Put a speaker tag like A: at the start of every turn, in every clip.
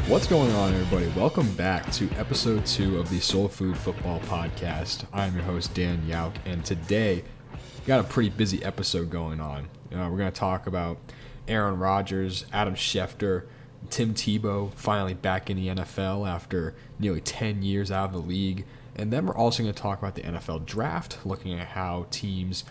A: What's going on, everybody? Welcome back to episode 2 of the Soulfood Football podcast. I'm your host, Dan Yauk, and today we got a pretty busy episode going on. We're going to talk about Aaron Rodgers, Adam Schefter, Tim Tebow finally back in the NFL after nearly 10 years out of the league. And then we're also going to talk about the NFL draft, looking at how teams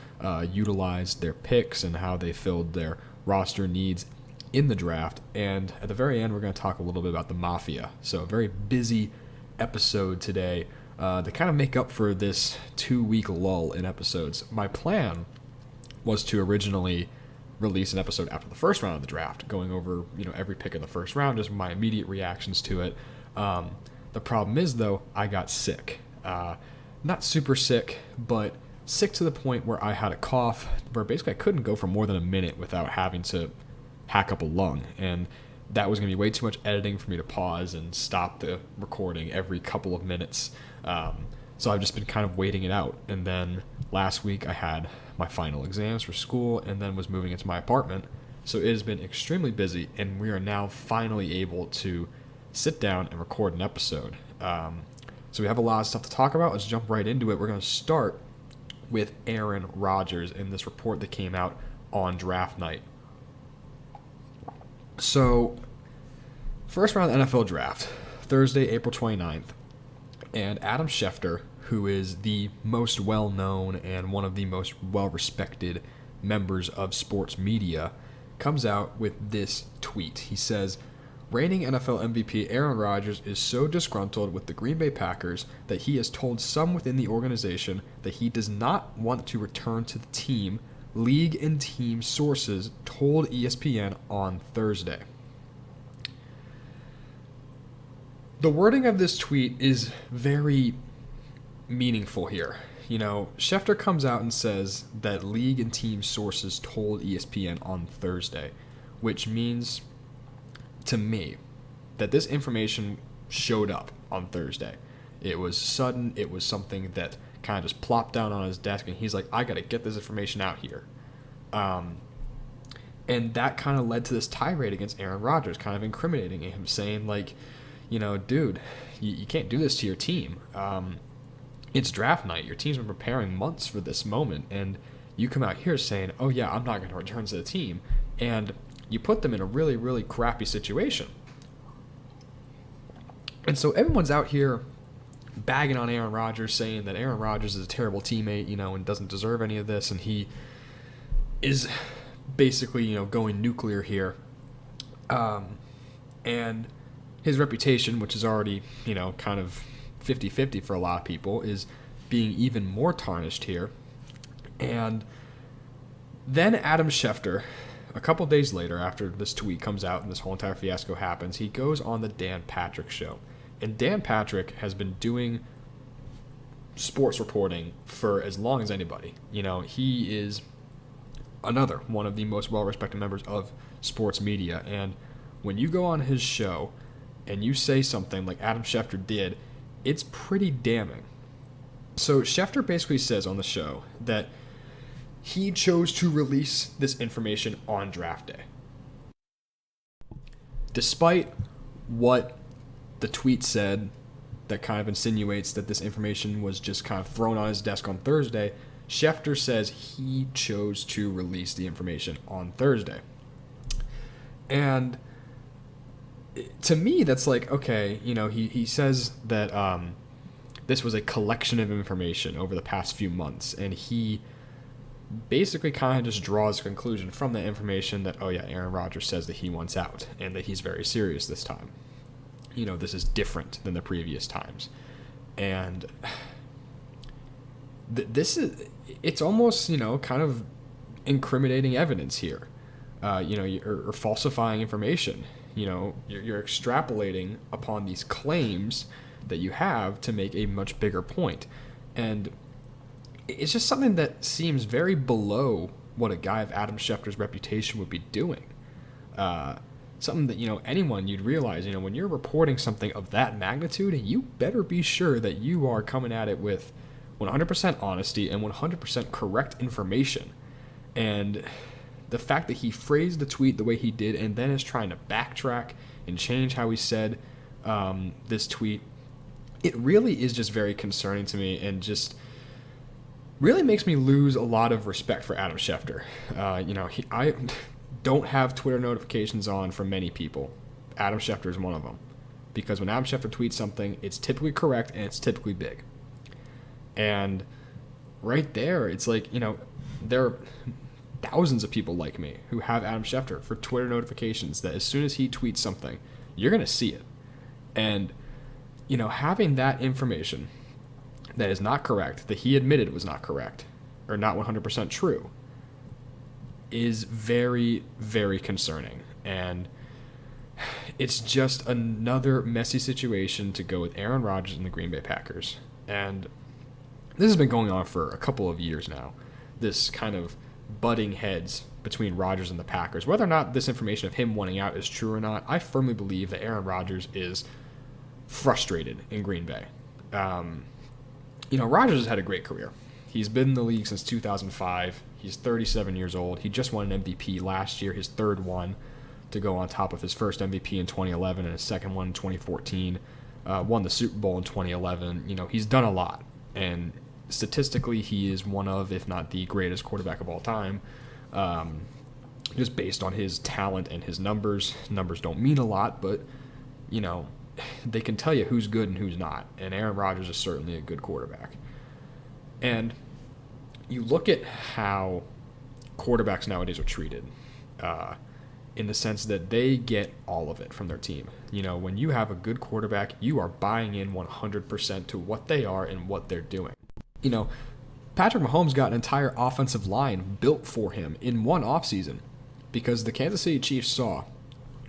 A: utilized their picks and how they filled their roster needs in the draft. And at the very end, we're going to talk a little bit about the Mafia. So a very busy episode today to kind of make up for this 2-week lull in episodes. My plan was to originally release an episode after the first round of the draft, going over every pick in the first round, just my immediate reactions to it. The problem is, though, I got sick. Not super sick, but sick to the point where I had a cough, where basically I couldn't go for more than a minute without having to hack up a lung, and that was going to be way too much editing for me to pause and stop the recording every couple of minutes. So I've just been kind of waiting it out. And then last week I had my final exams for school and then was moving into my apartment. So it has been extremely busy, and we are now finally able to sit down and record an episode. So we have a lot of stuff to talk about. Let's jump right into it. We're going to start with Aaron Rodgers and this report that came out on draft night. So, first round of the NFL draft, Thursday, April 29th, and Adam Schefter, who is the most well-known and one of the most well-respected members of sports media, comes out with this tweet. He says, "Reigning NFL MVP Aaron Rodgers is so disgruntled with the Green Bay Packers that he has told some within the organization that he does not want to return to the team, league and team sources told ESPN on Thursday." The wording of this tweet is very meaningful here. Schefter comes out and says that league and team sources told ESPN on Thursday, which means to me that this information showed up on Thursday. It was sudden. It was something that kind of just plopped down on his desk, and he's like, I got to get this information out here. And that kind of led to this tirade against Aaron Rodgers, kind of incriminating him, saying like, dude, you can't do this to your team. It's draft night. Your team's been preparing months for this moment, and you come out here saying, oh yeah, I'm not going to return to the team, and you put them in a really, really crappy situation. And so everyone's out here bagging on Aaron Rodgers, saying that Aaron Rodgers is a terrible teammate, and doesn't deserve any of this, and he is basically, going nuclear here. And his reputation, which is already, kind of 50-50 for a lot of people, is being even more tarnished here. And then Adam Schefter, a couple days later, after this tweet comes out and this whole entire fiasco happens, he goes on the Dan Patrick Show. And Dan Patrick has been doing sports reporting for as long as anybody. He is another one of the most well-respected members of sports media. And when you go on his show and you say something like Adam Schefter did, it's pretty damning. So Schefter basically says on the show that he chose to release this information on draft day. Despite what the tweet said that kind of insinuates that this information was just kind of thrown on his desk on Thursday, Schefter says he chose to release the information on Thursday. And to me, that's like, okay, he says that this was a collection of information over the past few months, and he basically kind of just draws a conclusion from that information that, oh yeah, Aaron Rodgers says that he wants out and that he's very serious this time. This is different than the previous times. And it's almost, kind of incriminating evidence here, or falsifying information. You're extrapolating upon these claims that you have to make a much bigger point. And it's just something that seems very below what a guy of Adam Schefter's reputation would be doing. Something that, anyone, you'd realize, when you're reporting something of that magnitude, you better be sure that you are coming at it with 100% honesty and 100% correct information. And the fact that he phrased the tweet the way he did and then is trying to backtrack and change how he said this tweet. It really is just very concerning to me, and just really makes me lose a lot of respect for Adam Schefter. I don't have Twitter notifications on for many people. Adam Schefter is one of them. Because when Adam Schefter tweets something, it's typically correct and it's typically big. And right there, it's like, there are thousands of people like me who have Adam Schefter for Twitter notifications that as soon as he tweets something, you're going to see it. And, having that information that is not correct, that he admitted was not correct, or not 100% true, is very, very concerning. And it's just another messy situation to go with Aaron Rodgers and the Green Bay Packers. And this has been going on for a couple of years now, this kind of butting heads between Rodgers and the Packers. Whether or not this information of him wanting out is true or not, I firmly believe that Aaron Rodgers is frustrated in Green Bay. Rodgers has had a great career. He's been in the league since 2005. He's 37 years old. He just won an MVP last year, his third one, to go on top of his first MVP in 2011 and his second one in 2014. Won the Super Bowl in 2011. He's done a lot. And statistically, he is one of, if not the greatest quarterback of all time. Just based on his talent and his numbers. Numbers don't mean a lot, but, they can tell you who's good and who's not. And Aaron Rodgers is certainly a good quarterback. And you look at how quarterbacks nowadays are treated, in the sense that they get all of it from their team. When you have a good quarterback, you are buying in 100% to what they are and what they're doing. Patrick Mahomes got an entire offensive line built for him in one offseason because the Kansas City Chiefs saw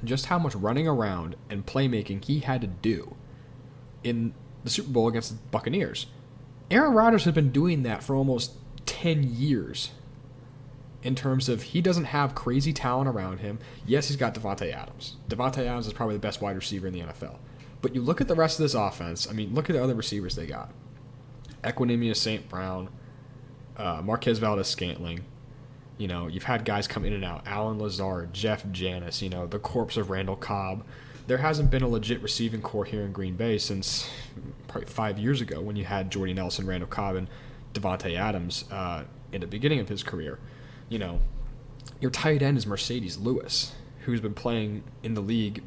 A: just how much running around and playmaking he had to do in the Super Bowl against the Buccaneers. Aaron Rodgers has been doing that for almost 10 years in terms of he doesn't have crazy talent around him. Yes, he's got Davante Adams. Davante Adams is probably the best wide receiver in the NFL. But you look at the rest of this offense, look at the other receivers they got. Equinemius St. Brown, Marquez Valdez-Scantling. You've had guys come in and out. Alan Lazard, Jeff Janis, the corpse of Randall Cobb. There hasn't been a legit receiving core here in Green Bay since probably 5 years ago when you had Jordy Nelson, Randall Cobb, and Davante Adams in the beginning of his career. Your tight end is Mercedes Lewis, who's been playing in the league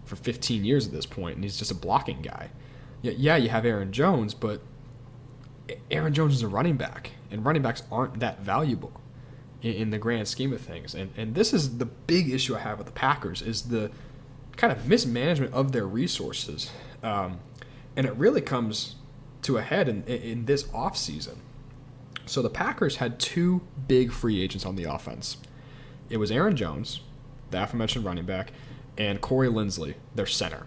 A: for 15 years at this point, and he's just a blocking guy. Yeah, you have Aaron Jones, but Aaron Jones is a running back, and running backs aren't that valuable in the grand scheme of things. And this is the big issue I have with the Packers, is the kind of mismanagement of their resources. And it really comes to a head in this offseason. So the Packers had two big free agents on the offense. It was Aaron Jones, the aforementioned running back, and Corey Linsley, their center.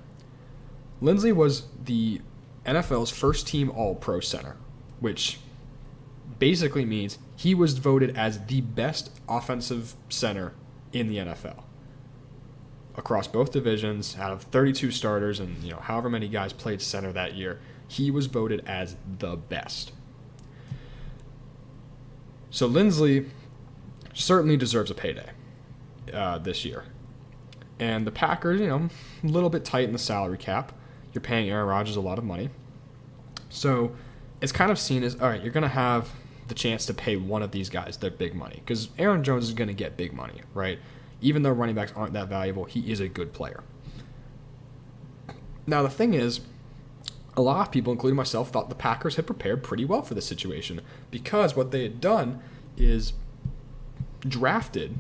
A: Linsley was the NFL's first-team All-Pro center, which basically means he was voted as the best offensive center in the NFL. Across both divisions, out of 32 starters and however many guys played center that year, he was voted as the best. So Linsley certainly deserves a payday this year. And the Packers, a little bit tight in the salary cap. You're paying Aaron Rodgers a lot of money. So it's kind of seen as, all right, you're going to have the chance to pay one of these guys their big money. Because Aaron Jones is going to get big money, right? Even though running backs aren't that valuable, he is a good player. Now, the thing is, a lot of people, including myself, thought the Packers had prepared pretty well for this situation because what they had done is drafted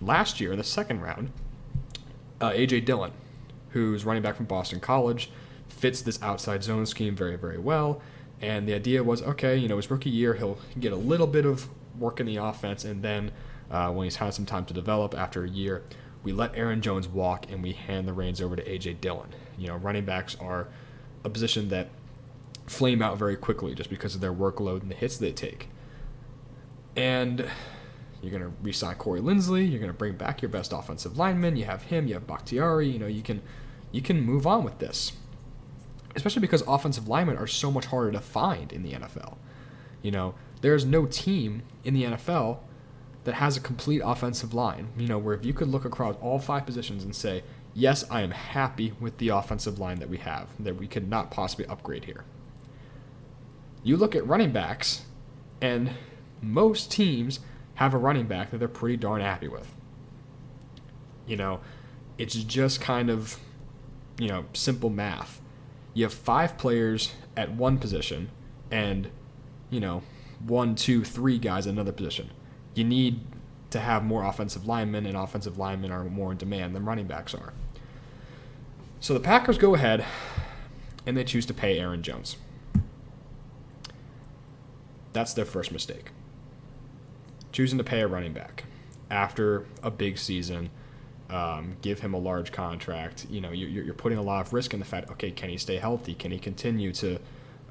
A: last year in the second round A.J. Dillon, who's running back from Boston College, fits this outside zone scheme very, very well. And the idea was, okay, his rookie year, he'll get a little bit of work in the offense, and then when he's had some time to develop after a year, we let Aaron Jones walk and we hand the reins over to A.J. Dillon. Running backs are a position that flame out very quickly just because of their workload and the hits they take. And you're going to re-sign Corey Linsley. You're going to bring back your best offensive lineman. You have him. You have Bakhtiari. You can move on with this, especially because offensive linemen are so much harder to find in the NFL. There's no team in the NFL that has a complete offensive line. Where if you could look across all five positions and say, yes, I am happy with the offensive line that we have, that we could not possibly upgrade here. You look at running backs, and most teams have a running back that they're pretty darn happy with. It's just kind of, simple math. You have 5 players at one position and, 1, 2, 3 guys at another position. You need to have more offensive linemen, and offensive linemen are more in demand than running backs are. So the Packers go ahead and they choose to pay Aaron Jones. That's their first mistake. Choosing to pay a running back after a big season, give him a large contract. You're putting a lot of risk in the fact, okay, can he stay healthy? Can he continue to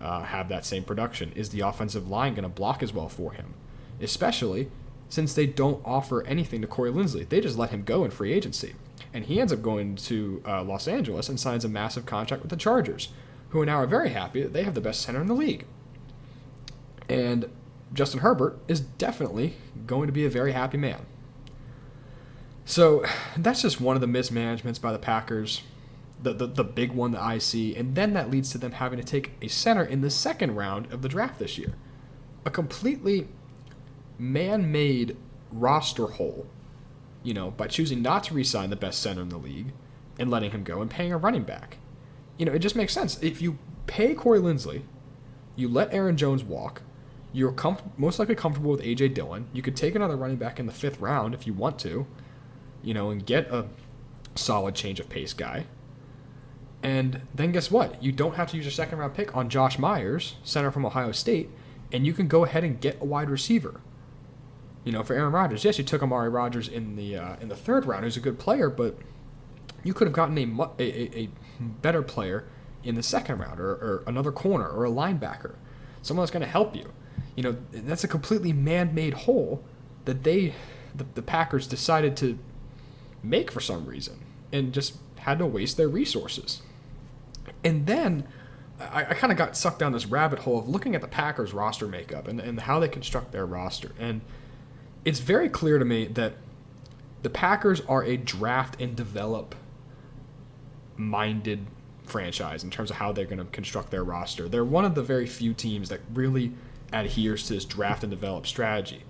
A: have that same production? Is the offensive line going to block as well for him? Especially since they don't offer anything to Corey Linsley. They just let him go in free agency. And he ends up going to Los Angeles and signs a massive contract with the Chargers, who now are very happy that they have the best center in the league. And Justin Herbert is definitely going to be a very happy man. So that's just one of the mismanagements by the Packers, the big one that I see. And then that leads to them having to take a center in the second round of the draft this year. A completely man-made roster hole, by choosing not to re-sign the best center in the league and letting him go and paying a running back. It just makes sense. If you pay Corey Linsley, you let Aaron Jones walk, you're most likely comfortable with A.J. Dillon. You could take another running back in the 5th round if you want to, and get a solid change of pace guy. And then guess what? You don't have to use your second-round pick on Josh Myers, center from Ohio State, and you can go ahead and get a wide receiver. For Aaron Rodgers, yes, you took Amari Rodgers in the 3rd round, who's a good player, but you could have gotten a better player in the 2nd round, or another corner, or a linebacker, someone that's going to help you. That's a completely man-made hole that the Packers decided to make for some reason, and just had to waste their resources. And then I kind of got sucked down this rabbit hole of looking at the Packers roster makeup and how they construct their roster. And it's very clear to me that the Packers are a draft and develop minded franchise in terms of how they're going to construct their roster. They're one of the very few teams that really adheres to this draft and develop strategy.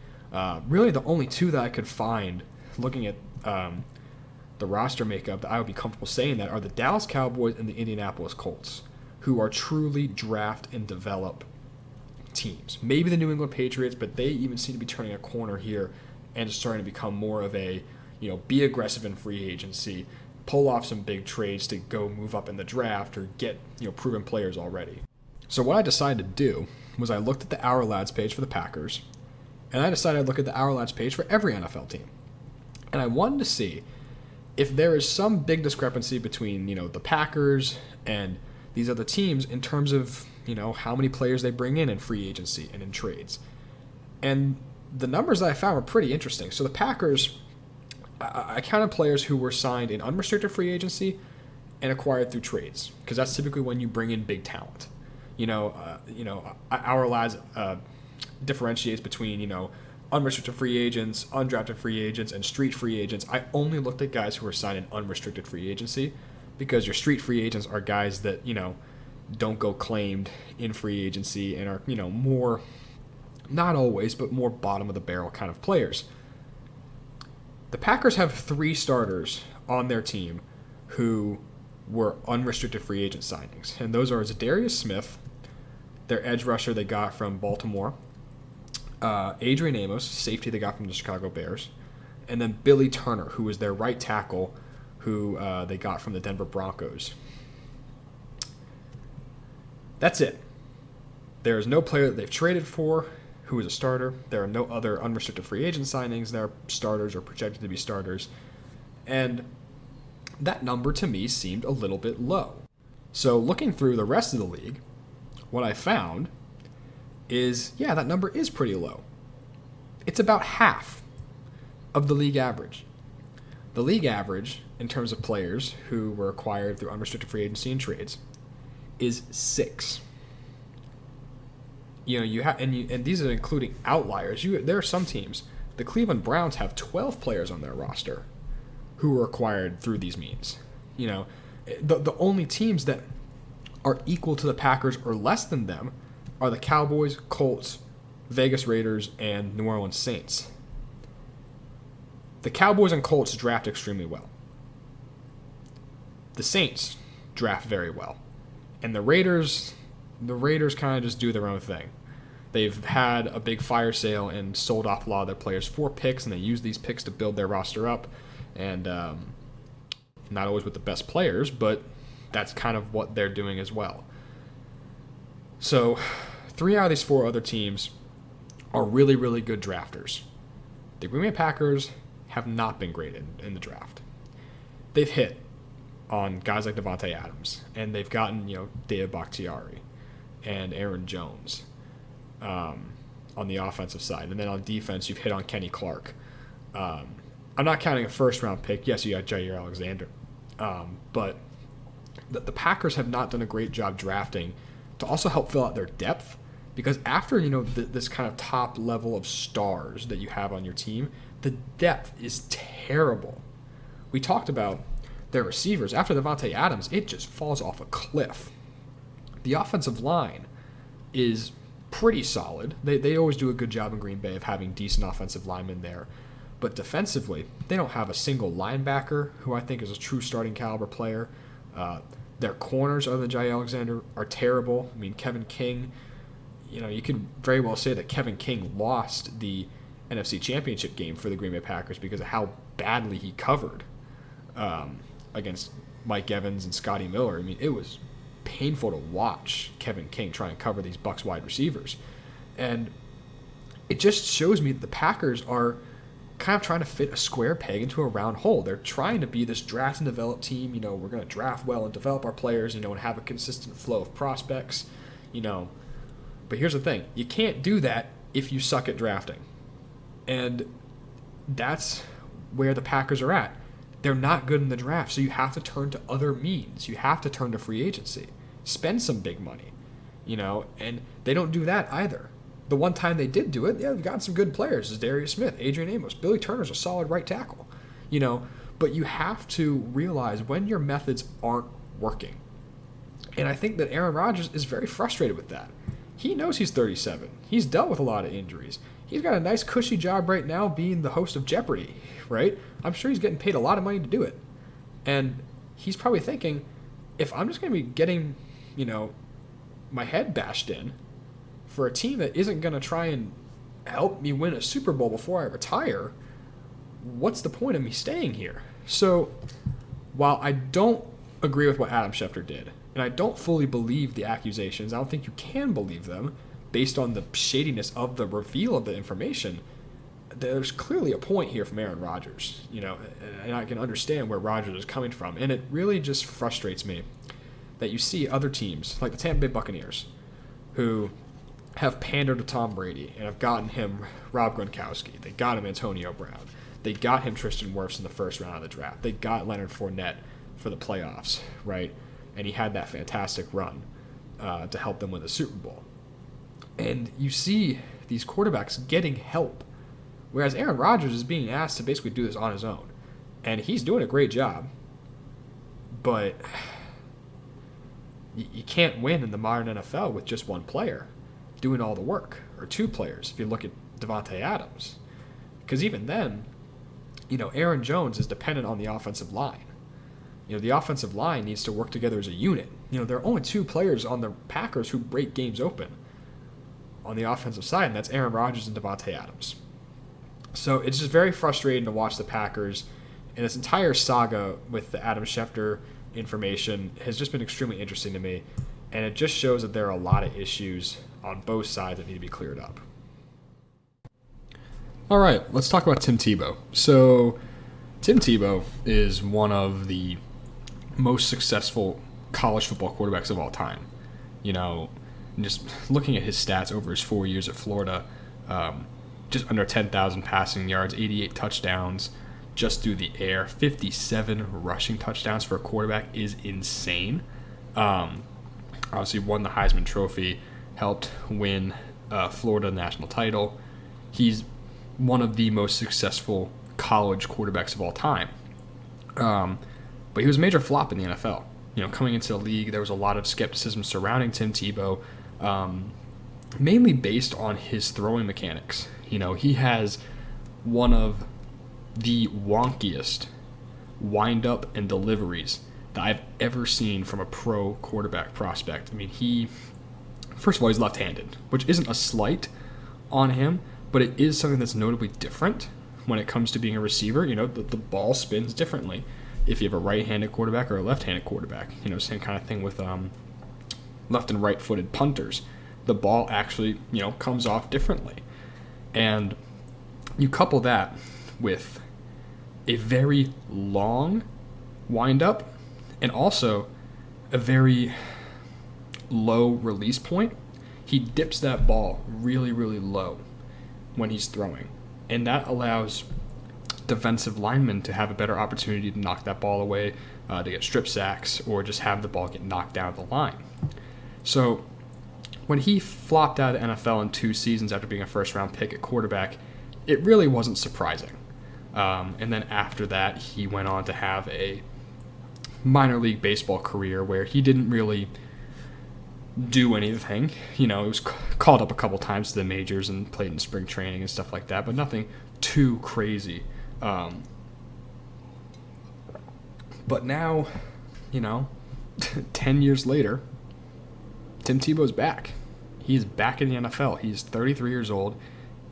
A: Really the only 2 that I could find looking at the roster makeup that I would be comfortable saying that are the Dallas Cowboys and the Indianapolis Colts, who are truly draft and develop teams. Maybe the New England Patriots, but they even seem to be turning a corner here and starting to become more of a, be aggressive in free agency, pull off some big trades to go move up in the draft or get, proven players already. So what I decided to do was I looked at the Our Lads page for the Packers, and I decided I'd look at the Our Lads page for every NFL team. And I wanted to see if there is some big discrepancy between, the Packers and these other teams in terms of, how many players they bring in free agency and in trades. And the numbers that I found were pretty interesting. So the Packers, I counted players who were signed in unrestricted free agency and acquired through trades, because that's typically when you bring in big talent. Our Lads differentiates between, unrestricted free agents, undrafted free agents, and street free agents. I only looked at guys who were signed in unrestricted free agency, because your street free agents are guys that, don't go claimed in free agency and are, more, not always, but more bottom of the barrel kind of players. The Packers have 3 starters on their team who were unrestricted free agent signings, and those are Zadarius Smith, their edge rusher they got from Baltimore, Adrian Amos, safety they got from the Chicago Bears, and then Billy Turner, who was their right tackle, who they got from the Denver Broncos. That's it. There is no player that they've traded for who is a starter. There are no other unrestricted free agent signings that are starters or projected to be starters. And that number to me seemed a little bit low. So looking through the rest of the league, what I found is, that number is pretty low. It's about half of the league average. The league average, in terms of players who were acquired through unrestricted free agency and trades, is 6. You have, and these are including outliers. There are some teams. The Cleveland Browns have 12 players on their roster who were acquired through these means. You know, the only teams that are equal to the Packers or less than them are the Cowboys, Colts, Vegas Raiders, and New Orleans Saints. The Cowboys and Colts draft extremely well. The Saints draft very well. And the Raiders kind of just do their own thing. They've had a big fire sale and sold off a lot of their players for picks, and they use these picks to build their roster up. And not always with the best players, but that's kind of what they're doing as well. So 3 out of these 4 other teams are really, really good drafters. The Green Bay Packers have not been great in the draft. They've hit on guys like Davante Adams, and they've gotten, David Bakhtiari and Aaron Jones on the offensive side. And then on defense, you've hit on Kenny Clark. I'm not counting a first-round pick. Yes, you got Jair Alexander. But the Packers have not done a great job drafting to also help fill out their depth, because after, this kind of top level of stars that you have on your team, the depth is terrible. We talked about their receivers. After Davante Adams, it just falls off a cliff. The offensive line is pretty solid. They always do a good job in Green Bay of having decent offensive linemen there. But defensively, they don't have a single linebacker who I think is a true starting caliber player. Their corners, other than Jair Alexander, are terrible. I mean, Kevin King, you could very well say that Kevin King lost the NFC Championship game for the Green Bay Packers because of how badly he covered against Mike Evans and Scotty Miller. I mean, it was painful to watch Kevin King try and cover these Bucs wide receivers. And it just shows me that the Packers are kind of trying to fit a square peg into a round hole. They're trying to be this draft and develop team. We're going to draft well and develop our players, and have a consistent flow of prospects, But here's the thing. You can't do that if you suck at drafting. And that's where the Packers are at. They're not good in the draft, so you have to turn to other means. You have to turn to free agency. Spend some big money, and they don't do that either. The one time they did do it, they've got some good players. There's Darius Smith, Adrian Amos, Billy Turner's a solid right tackle, But you have to realize when your methods aren't working. And I think that Aaron Rodgers is very frustrated with that. He knows he's 37. He's dealt with a lot of injuries. He's got a nice cushy job right now being the host of Jeopardy, right? I'm sure he's getting paid a lot of money to do it. And he's probably thinking, if I'm just going to be getting, my head bashed in for a team that isn't going to try and help me win a Super Bowl before I retire, what's the point of me staying here? So while I don't agree with what Adam Schefter did, and I don't fully believe the accusations, I don't think you can believe them based on the shadiness of the reveal of the information, there's clearly a point here from Aaron Rodgers, and I can understand where Rodgers is coming from. And it really just frustrates me that you see other teams, like the Tampa Bay Buccaneers, who have pandered to Tom Brady and have gotten him Rob Gronkowski. They got him Antonio Brown. They got him Tristan Wirfs in the first round of the draft. They got Leonard Fournette for the playoffs, right? And he had that fantastic run to help them win the Super Bowl. And you see these quarterbacks getting help, whereas Aaron Rodgers is being asked to basically do this on his own. And he's doing a great job, but you can't win in the modern NFL with just one player doing all the work, or 2 players if you look at Davante Adams. Because even then, Aaron Jones is dependent on the offensive line. The offensive line needs to work together as a unit. There are only 2 players on the Packers who break games open on the offensive side, and that's Aaron Rodgers and Davante Adams. So it's just very frustrating to watch the Packers, and this entire saga with the Adam Schefter information has just been extremely interesting to me, and it just shows that there are a lot of issues on both sides that need to be cleared up. All right, let's talk about Tim Tebow. So Tim Tebow is one of the most successful college football quarterbacks of all time. Just looking at his stats over his 4 years at Florida, just under 10,000 passing yards, 88 touchdowns just through the air, 57 rushing touchdowns for a quarterback is insane. Obviously won the Heisman Trophy, helped win Florida national title. He's one of the most successful college quarterbacks of all time. But he was a major flop in the NFL. Coming into the league, there was a lot of skepticism surrounding Tim Tebow, mainly based on his throwing mechanics. He has one of the wonkiest wind-up and deliveries that I've ever seen from a pro quarterback prospect. First of all, he's left-handed, which isn't a slight on him, but it is something that's notably different when it comes to being a receiver. The ball spins differently if you have a right-handed quarterback or a left-handed quarterback. Same kind of thing with left and right-footed punters. The ball actually, comes off differently. And you couple that with a very long wind-up and also a very low release point. He dips that ball really, really low when he's throwing. And that allows defensive linemen to have a better opportunity to knock that ball away, to get strip sacks, or just have the ball get knocked down the line. So when he flopped out of the NFL in 2 seasons after being a first-round pick at quarterback, it really wasn't surprising. And then after that, he went on to have a minor league baseball career where he didn't really do anything. He was called up a couple times to the majors and played in spring training and stuff like that, but nothing too crazy. But now, 10 years later, Tim Tebow's back. He's back in the NFL. He's 33 years old,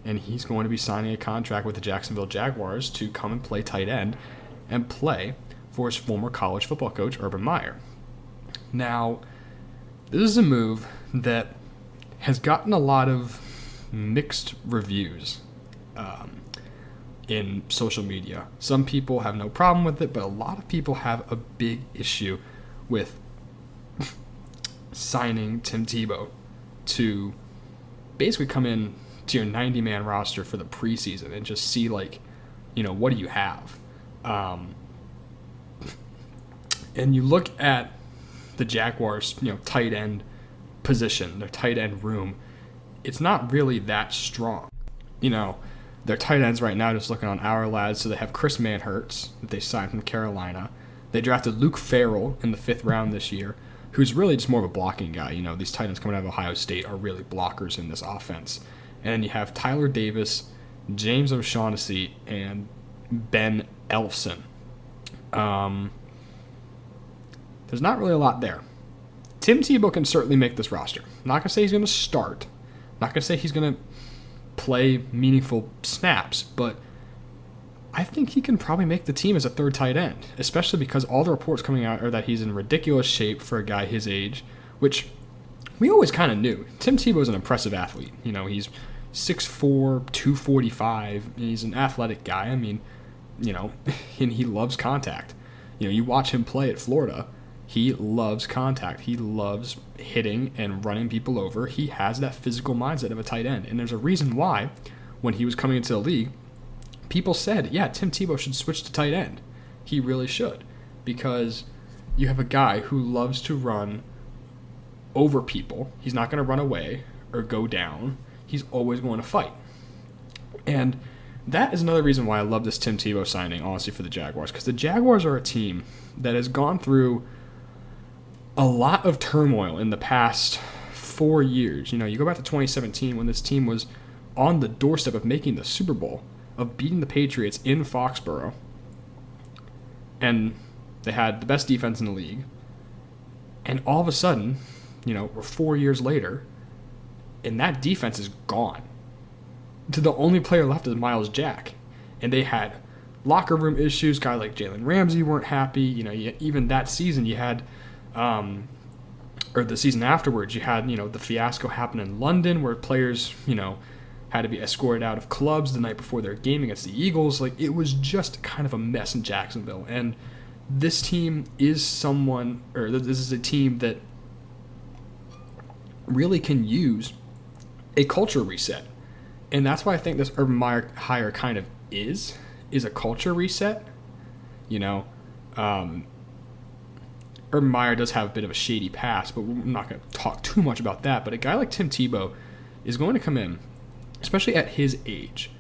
A: and he's going to be signing a contract with the Jacksonville Jaguars to come and play tight end and play for his former college football coach, Urban Meyer. Now, this is a move that has gotten a lot of mixed reviews in social media. Some people have no problem with it, but a lot of people have a big issue with signing Tim Tebow to basically come in to your 90-man roster for the preseason and just see, what do you have? And you look at the Jaguars, tight end position, their tight end room, it's not really that strong. Their tight ends right now, just looking on our lads, so they have Chris Manhertz that they signed from Carolina. They drafted Luke Farrell in the 5th round this year, who's really just more of a blocking guy. These tight ends coming out of Ohio State are really blockers in this offense. And then you have Tyler Davis, James O'Shaughnessy, and Ben Elfson. There's not really a lot there. Tim Tebow can certainly make this roster. I'm not going to say he's going to start. I'm not going to say he's going to play meaningful snaps, but I think he can probably make the team as a third tight end, especially because all the reports coming out are that he's in ridiculous shape for a guy his age, which we always kind of knew. Tim Tebow is an impressive athlete. He's 6'4", 245. He's an athletic guy. And he loves contact. You watch him play at Florida. He loves contact. He loves hitting and running people over. He has that physical mindset of a tight end. And there's a reason why, when he was coming into the league, people said, yeah, Tim Tebow should switch to tight end. He really should. Because you have a guy who loves to run over people. He's not going to run away or go down. He's always going to fight. And that is another reason why I love this Tim Tebow signing, honestly, for the Jaguars. Because the Jaguars are a team that has gone through a lot of turmoil in the past 4 years. You go back to 2017 when this team was on the doorstep of making the Super Bowl, of beating the Patriots in Foxborough. And they had the best defense in the league. And all of a sudden, we're 4 years later, and that defense is gone. The only player left is Myles Jack. And they had locker room issues. Guys like Jalen Ramsey weren't happy. Even that season you had, or the season afterwards, you had, the fiasco happen in London where players, had to be escorted out of clubs the night before their game against the Eagles. It was just kind of a mess in Jacksonville. And this team is this is a team that really can use a culture reset. And that's why I think this Urban Meyer hire kind of is a culture reset. Urban Meyer does have a bit of a shady past, but we're not going to talk too much about that. But a guy like Tim Tebow is going to come in, especially at his age.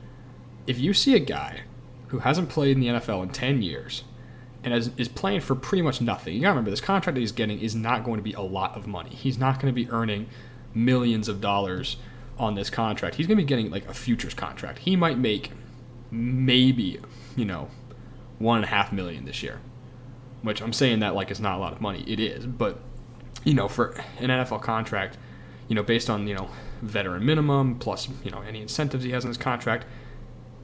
A: If you see a guy who hasn't played in the NFL in 10 years and is playing for pretty much nothing. You got to remember, this contract that he's getting is not going to be a lot of money. He's not going to be earning millions of dollars on this contract. He's going to be getting like a futures contract. He might make maybe, $1.5 million this year, which I'm saying that like it's not a lot of money. It is, but for an NFL contract, based on veteran minimum plus any incentives he has in his contract,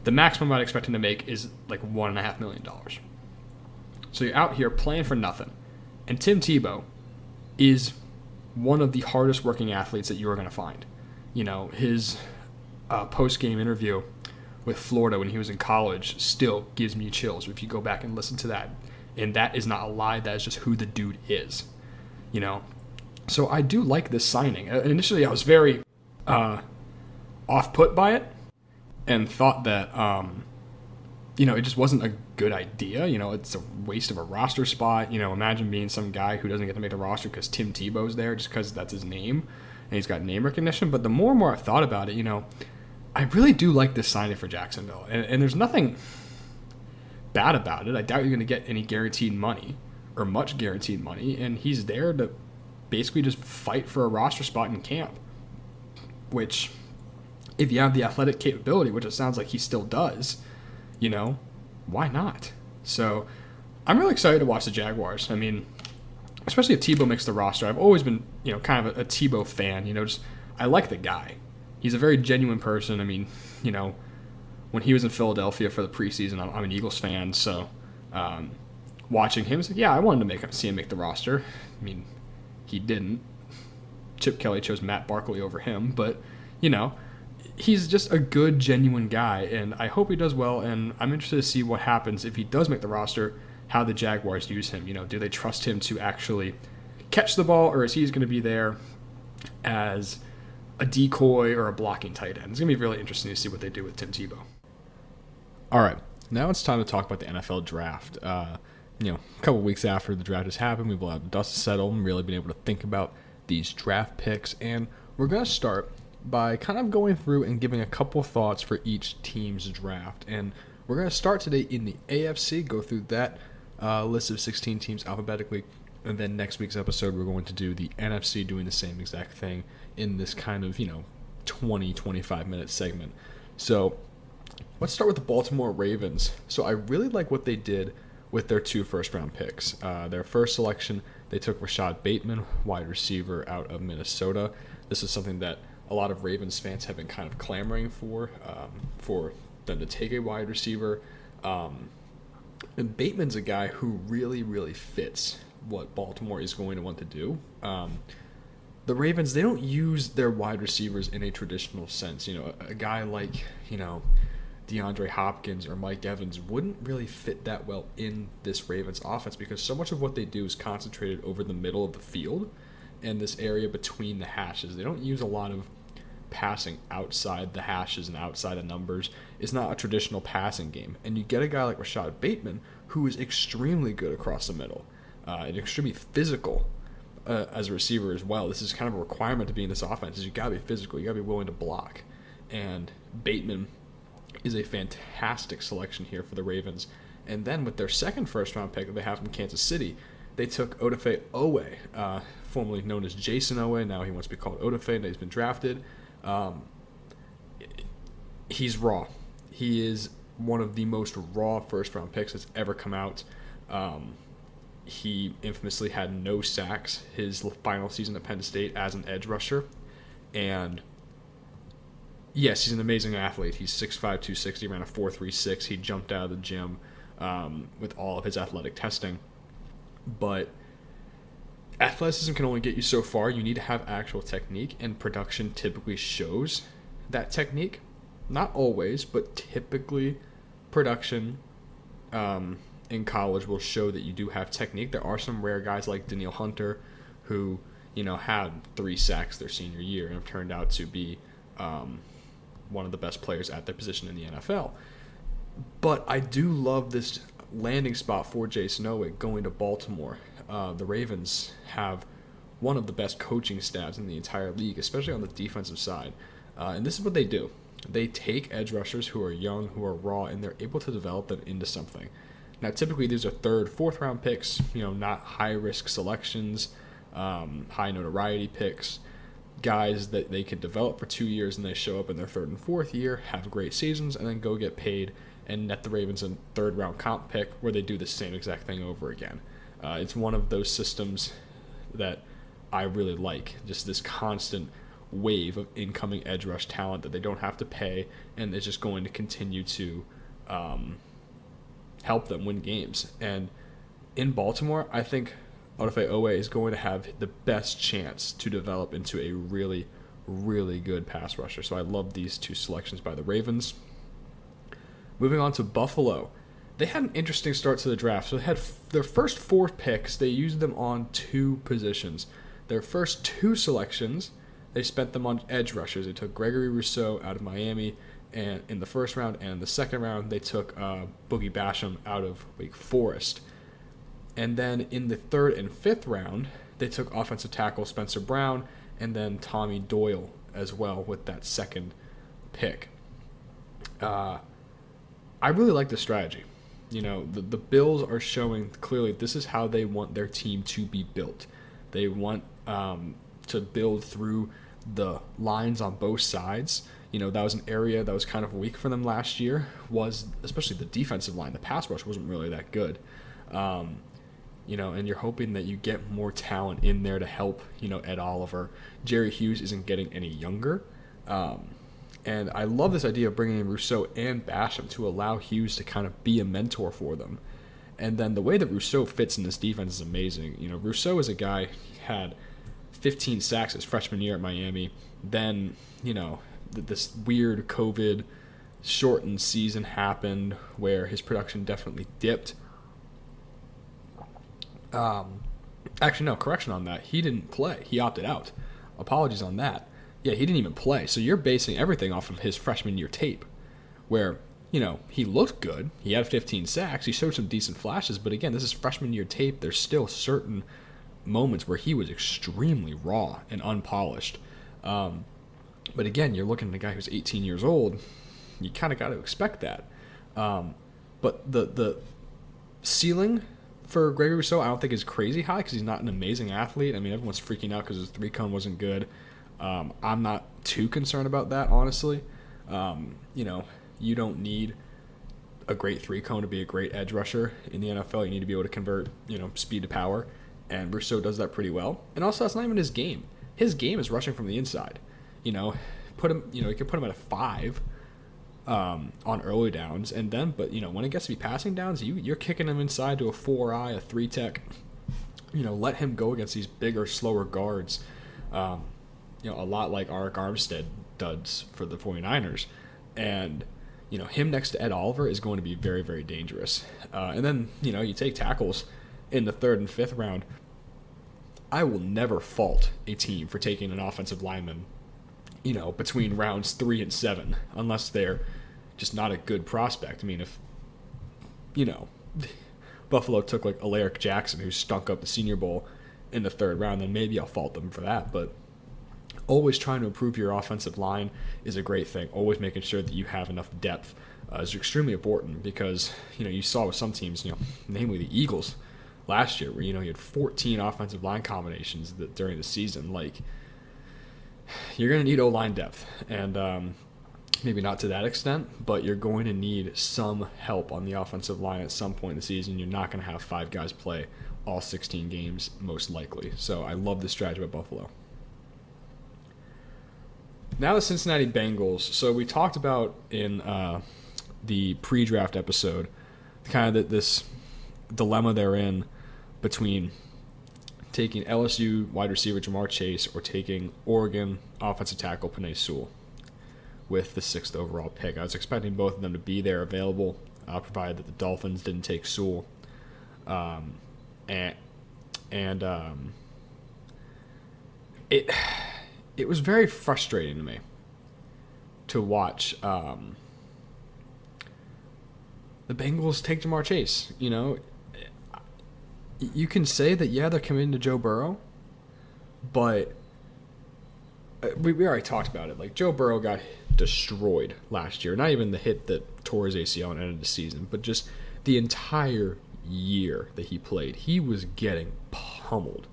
A: the maximum I'd expect him to make is like $1.5 million. So you're out here playing for nothing, and Tim Tebow is one of the hardest working athletes that you are going to find. His post-game interview with Florida when he was in college still gives me chills if you go back and listen to that. And that is not a lie. That is just who the dude is. So I do like this signing. Initially, I was very off-put by it and thought that, it just wasn't a good idea. It's a waste of a roster spot. Imagine being some guy who doesn't get to make the roster because Tim Tebow's there just because that's his name and he's got name recognition. But the more and more I've thought about it, I really do like this signing for Jacksonville. And there's nothing bad about it. I doubt you're going to get any guaranteed money or much guaranteed money. And he's there to basically just fight for a roster spot in camp, which if you have the athletic capability, which it sounds like he still does, why not? So I'm really excited to watch the Jaguars. I mean, especially if Tebow makes the roster. I've always been, kind of a Tebow fan, I like the guy. He's a very genuine person. I mean, when he was in Philadelphia for the preseason, I'm an Eagles fan, so watching him, it's like, yeah, I wanted to see him make the roster. I mean, he didn't. Chip Kelly chose Matt Barkley over him, but, he's just a good, genuine guy, and I hope he does well, and I'm interested to see what happens if he does make the roster, how the Jaguars use him. Do they trust him to actually catch the ball, or is he going to be there as a decoy or a blocking tight end? It's going to be really interesting to see what they do with Tim Tebow. All right, now it's time to talk about the NFL draft. A couple weeks after the draft has happened, we will have the dust settled and really been able to think about these draft picks, and we're going to start by kind of going through and giving a couple thoughts for each team's draft. And we're going to start today in the AFC, go through that list of 16 teams alphabetically, and then next week's episode we're going to do the NFC, doing the same exact thing in this kind of 20-25 minute segment. So let's start with the Baltimore Ravens. So I really like what they did with their 2 first-round picks. Their first selection, they took Rashad Bateman, wide receiver out of Minnesota. This is something that a lot of Ravens fans have been kind of clamoring for them to take a wide receiver. And Bateman's a guy who really, really fits what Baltimore is going to want to do. The Ravens, they don't use their wide receivers in a traditional sense. A guy like, DeAndre Hopkins or Mike Evans wouldn't really fit that well in this Ravens offense because so much of what they do is concentrated over the middle of the field and this area between the hashes. They don't use a lot of passing outside the hashes and outside the numbers. It's not a traditional passing game. And you get a guy like Rashad Bateman who is extremely good across the middle and extremely physical as a receiver as well. This is kind of a requirement to be in this offense is you got to be physical. You got to be willing to block. And Bateman is a fantastic selection here for the Ravens. And then with their second first-round pick that they have from Kansas City, they took Odafe Oweh, formerly known as Jason Oweh. Now he wants to be called Odafe, and he's been drafted. He's raw. He is one of the most raw first-round picks that's ever come out. He infamously had no sacks his final season at Penn State as an edge rusher. And yes, he's an amazing athlete. He's 6'5", 260, ran a 4.36. He jumped out of the gym with all of his athletic testing. But athleticism can only get you so far. You need to have actual technique, and production typically shows that technique. Not always, but typically production in college will show that you do have technique. There are some rare guys like Danielle Hunter who, had 3 sacks their senior year and have turned out to be one of the best players at their position in the NFL. But I do love this landing spot for Jason Oweh going to Baltimore. The Ravens have one of the best coaching staffs in the entire league, especially on the defensive side. And this is what they do. They take edge rushers who are young, who are raw, and they're able to develop them into something. Now, typically these are third, fourth round picks, not high risk selections, high notoriety picks, guys that they could develop for 2 years and they show up in their third and fourth year, have great seasons, and then go get paid and net the Ravens a third round comp pick where they do the same exact thing over again. It's one of those systems that I really like, just this constant wave of incoming edge rush talent that they don't have to pay, and it's just going to continue to help them win games. And in Baltimore, I think Odafe Owe is going to have the best chance to develop into a really, really good pass rusher. So I love these two selections by the Ravens. Moving on to Buffalo. They had an interesting start to the draft. So they had their first 4 picks. They used them on 2 positions. Their first 2 selections, they spent them on edge rushers. They took Gregory Rousseau out of Miami and in the first round, and in the second round, they took Boogie Basham out of Wake Forest. And then in the third and fifth round, they took offensive tackle Spencer Brown and then Tommy Doyle as well with that second pick. I really like the strategy. The Bills are showing clearly this is how they want their team to be built. They want to build through the lines on both sides. That was an area that was kind of weak for them last year, was especially the defensive line. The pass rush wasn't really that good. And you're hoping that you get more talent in there to help, Ed Oliver. Jerry Hughes isn't getting any younger. And I love this idea of bringing in Rousseau and Basham to allow Hughes to kind of be a mentor for them. And then the way that Rousseau fits in this defense is amazing. Rousseau is a guy, he had 15 sacks his freshman year at Miami. Then, this weird COVID shortened season happened where his production definitely dipped. Actually, no, correction on that. He didn't play. He opted out. Apologies on that. Yeah, he didn't even play. So you're basing everything off of his freshman year tape where, he looked good. He had 15 sacks. He showed some decent flashes. But again, this is freshman year tape. There's still certain moments where he was extremely raw and unpolished. But again, you're looking at a guy who's 18 years old. You kind of got to expect that. But the ceiling for Gregory Rousseau, I don't think is crazy high because he's not an amazing athlete. I mean, everyone's freaking out because his 3-cone wasn't good. I'm not too concerned about that, honestly. You don't need a great 3-cone to be a great edge rusher in the NFL. You need to be able to convert, speed to power, and Rousseau does that pretty well. And also, that's not even his game. His game is rushing from the inside. Put him, you could put him at a 5 on early downs, and then, but when it gets to be passing downs, you're kicking him inside to a 4-eye, a 3-tech. Let him go against these bigger, slower guards. A lot like Arik Armstead does for the 49ers. And, him next to Ed Oliver is going to be very, very dangerous. And then, you take tackles in the third and fifth round. I will never fault a team for taking an offensive lineman, between rounds 3 and 7, unless they're just not a good prospect. I mean, if, Buffalo took like Alaric Jackson, who stunk up the Senior Bowl in the third round, then maybe I'll fault them for that. But always trying to improve your offensive line is a great thing. Always making sure that you have enough depth is extremely important because, you saw with some teams, namely the Eagles last year, where, you had 14 offensive line combinations during the season. Like, you're going to need O-line depth. And maybe not to that extent, but you're going to need some help on the offensive line at some point in the season. You're not going to have 5 guys play all 16 games, most likely. So I love this strategy by Buffalo. Now the Cincinnati Bengals. So we talked about in the pre-draft episode kind of this dilemma they're in between taking LSU wide receiver Jamar Chase or taking Oregon offensive tackle Penei Sewell with the 6th overall pick. I was expecting both of them to be there available, provided that the Dolphins didn't take Sewell. It was very frustrating to me to watch the Bengals take Jamar Chase. You can say that, yeah, they're committing to Joe Burrow, but we already talked about it. Like, Joe Burrow got destroyed last year. Not even the hit that tore his ACL and ended the season, but just the entire year that he played, he was getting pummeled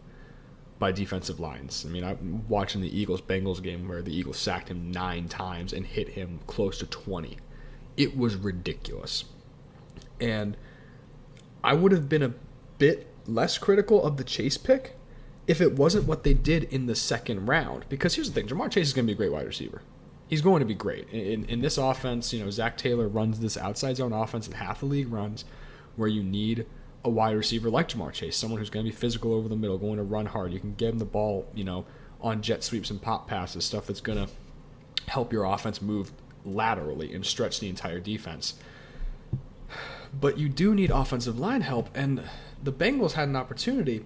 A: by defensive lines. I mean, I'm watching the Eagles-Bengals game where the Eagles sacked him 9 times and hit him close to 20. It was ridiculous. And I would have been a bit less critical of the Chase pick if it wasn't what they did in the second round. Because here's the thing, Jamar Chase is going to be a great wide receiver. He's going to be great. In this offense, Zach Taylor runs this outside zone offense that half the league runs, where you need a wide receiver like Jamar Chase, someone who's going to be physical over the middle, going to run hard. You can give him the ball, on jet sweeps and pop passes, stuff that's going to help your offense move laterally and stretch the entire defense. But you do need offensive line help, and the Bengals had an opportunity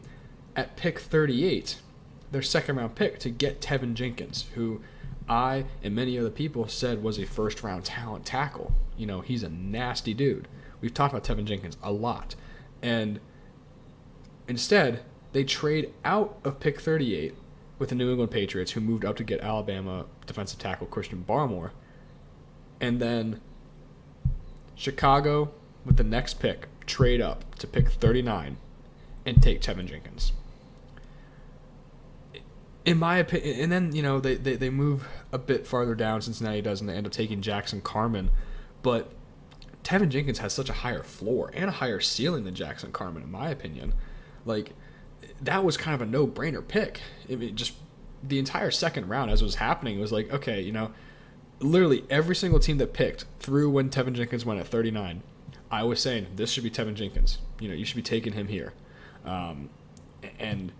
A: at pick 38, their second-round pick, to get Tevin Jenkins, who I and many other people said was a first-round talent tackle. He's a nasty dude. We've talked about Tevin Jenkins a lot. And instead, they trade out of pick 38 with the New England Patriots, who moved up to get Alabama defensive tackle Christian Barmore. And then Chicago, with the next pick, trade up to pick 39 and take Tevin Jenkins. In my opinion, and then, they move a bit farther down, Cincinnati does, and they end up taking Jackson Carman. But Tevin Jenkins has such a higher floor and a higher ceiling than Jackson Carman, in my opinion. That was kind of a no-brainer pick. Just the entire second round, as it was happening, it was like, okay, literally every single team that picked through when Tevin Jenkins went at 39, I was saying, this should be Tevin Jenkins. You should be taking him here. And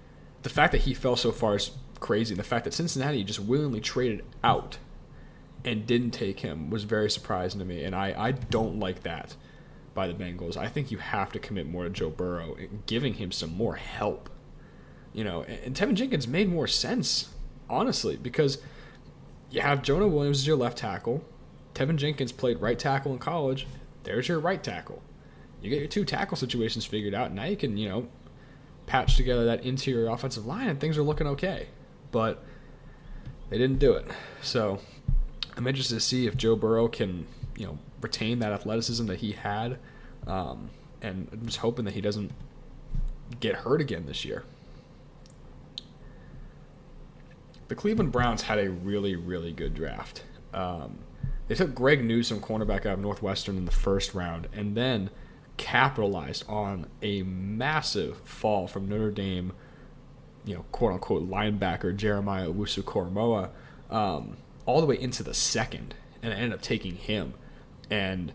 A: the fact that he fell so far is crazy. And the fact that Cincinnati just willingly traded out and didn't take him was very surprising to me. And I don't like that by the Bengals. I think you have to commit more to Joe Burrow, giving him some more help. And Tevin Jenkins made more sense, honestly, because you have Jonah Williams as your left tackle. Tevin Jenkins played right tackle in college. There's your right tackle. You get your 2 tackle situations figured out. Now you can, patch together that interior offensive line, and things are looking okay. But they didn't do it. So I'm interested to see if Joe Burrow can, retain that athleticism that he had. And I'm just hoping that he doesn't get hurt again this year. The Cleveland Browns had a really, really good draft. They took Greg Newsome, cornerback out of Northwestern, in the first round, and then capitalized on a massive fall from Notre Dame, quote-unquote linebacker Jeremiah Owusu-Koramoah, all the way into the second, and I ended up taking him. And,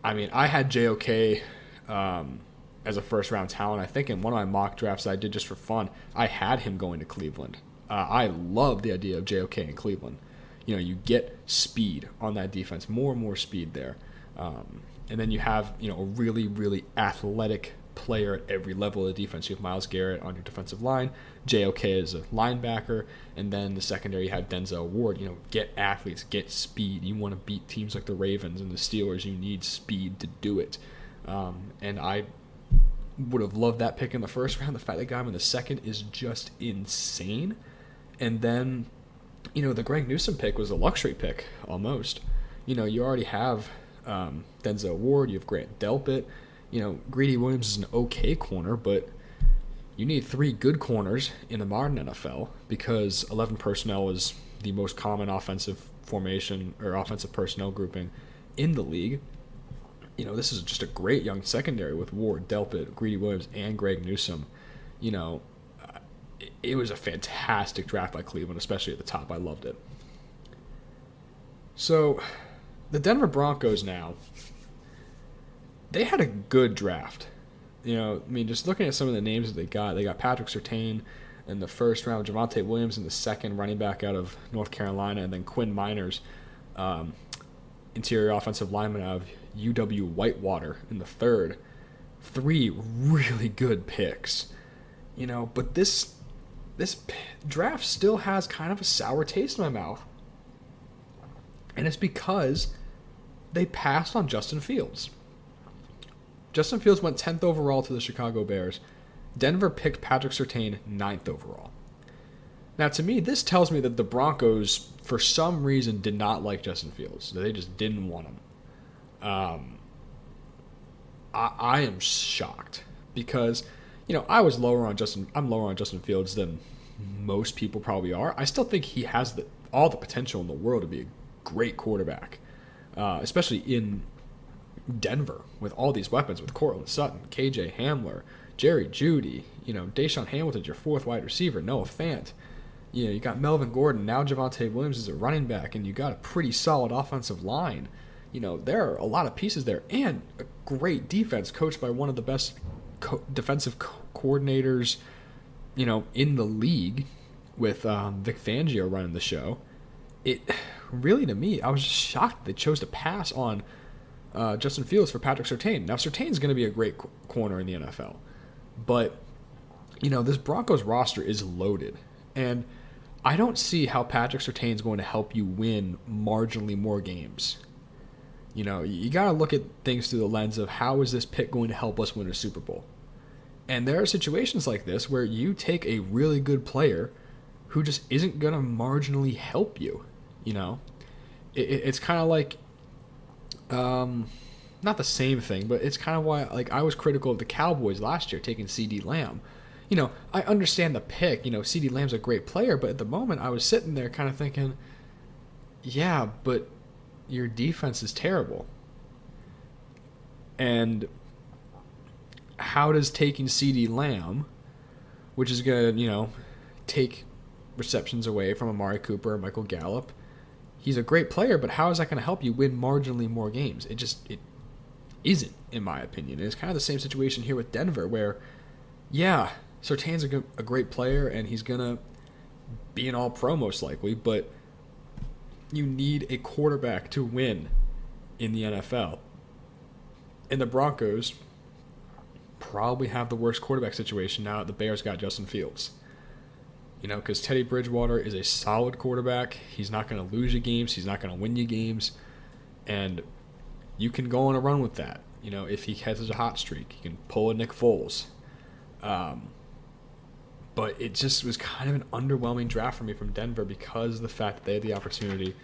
A: I had JOK as a first-round talent. I think in one of my mock drafts that I did just for fun, I had him going to Cleveland. I love the idea of JOK in Cleveland. You get speed on that defense, more and more speed there. And then you have, a really, really athletic player at every level of the defense. You have Myles Garrett on your defensive line. JOK is a linebacker. And then the secondary, you have Denzel Ward. Get athletes, get speed. You want to beat teams like the Ravens and the Steelers. You need speed to do it. And I would have loved that pick in the first round. The fact that I got him in the second is just insane. And then, the Greg Newsome pick was a luxury pick, almost. You already have Denzel Ward, you have Grant Delpit. Greedy Williams is an okay corner, but you need 3 good corners in the modern NFL because 11 personnel is the most common offensive formation or offensive personnel grouping in the league. This is just a great young secondary with Ward, Delpit, Greedy Williams, and Greg Newsome. It was a fantastic draft by Cleveland, especially at the top. I loved it. So, the Denver Broncos now, they had a good draft. Just looking at some of the names that they got Patrick Surtain in the first round, Javonte Williams in the second, running back out of North Carolina, and then Quinn Miners, interior offensive lineman out of UW Whitewater in the third. 3 really good picks. But this draft still has kind of a sour taste in my mouth. And it's because they passed on Justin Fields. Justin Fields went 10th overall to the Chicago Bears. Denver picked Patrick Surtain 9th overall. Now, to me, this tells me that the Broncos, for some reason, did not like Justin Fields. They just didn't want him. I am shocked because, I'm lower on Justin Fields than most people probably are. I still think he has all the potential in the world to be a great quarterback, especially in Denver with all these weapons with Cortland Sutton, KJ Hamler, Jerry Jeudy, Deshaun Hamilton's your fourth wide receiver, Noah Fant. You got Melvin Gordon, now Javonte Williams is a running back, and you got a pretty solid offensive line. There are a lot of pieces there, and a great defense coached by one of the best defensive coordinators, in the league with Vic Fangio running the show. It really, to me, I was just shocked they chose to pass on Justin Fields for Patrick Surtain. Now, Surtain's going to be a great corner in the NFL, but, this Broncos roster is loaded, and I don't see how Patrick Surtain's going to help you win marginally more games. You got to look at things through the lens of how is this pick going to help us win a Super Bowl? And there are situations like this where you take a really good player who just isn't going to marginally help you. It's kind of like, not the same thing, but it's kind of why I was critical of the Cowboys last year taking CeeDee Lamb. I understand the pick. CeeDee Lamb's a great player, but at the moment I was sitting there kind of thinking, yeah, but your defense is terrible. And how does taking CeeDee Lamb, which is going to, take receptions away from Amari Cooper or Michael Gallup, he's a great player, but how is that going to help you win marginally more games? It isn't, in my opinion. It's kind of the same situation here with Denver where, yeah, Surtain's a great player, and he's going to be an all-pro most likely, but you need a quarterback to win in the NFL. And the Broncos probably have the worst quarterback situation now that the Bears got Justin Fields. Because Teddy Bridgewater is a solid quarterback. He's not going to lose you games. He's not going to win you games. And you can go on a run with that. If he catches a hot streak, he can pull a Nick Foles. But it just was kind of an underwhelming draft for me from Denver because of the fact that they had the opportunity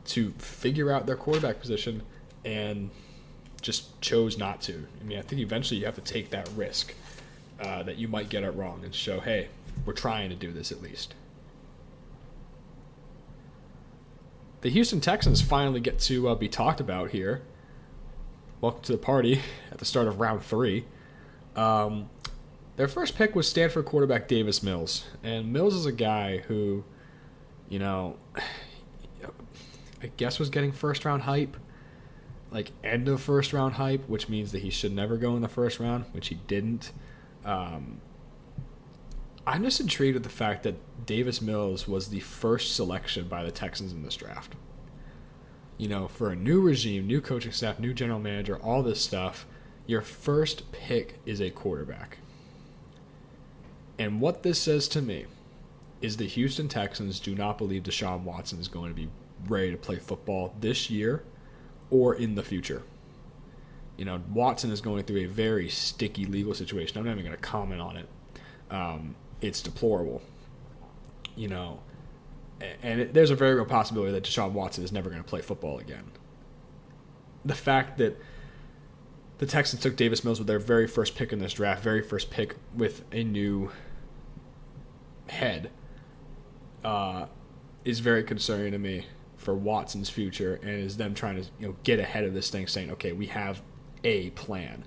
A: to figure out their quarterback position and just chose not to. I think eventually you have to take that risk that you might get it wrong and show, hey, we're trying to do this at least. The Houston Texans finally get to be talked about here. Welcome to the party at the start of round 3. Their first pick was Stanford quarterback Davis Mills. And Mills is a guy who, I guess was getting first-round hype. End of first-round hype, which means that he should never go in the first round, which he didn't. I'm just intrigued with the fact that Davis Mills was the first selection by the Texans in this draft. For a new regime, new coaching staff, new general manager, all this stuff, your first pick is a quarterback. And what this says to me is the Houston Texans do not believe Deshaun Watson is going to be ready to play football this year or in the future. Watson is going through a very sticky legal situation. I'm not even going to comment on it. It's deplorable. And there's a very real possibility that Deshaun Watson is never going to play football again. The fact that the Texans took Davis Mills with their very first pick in this draft, very first pick with a new head, is very concerning to me for Watson's future, and is them trying to get ahead of this thing, saying, okay, we have a plan.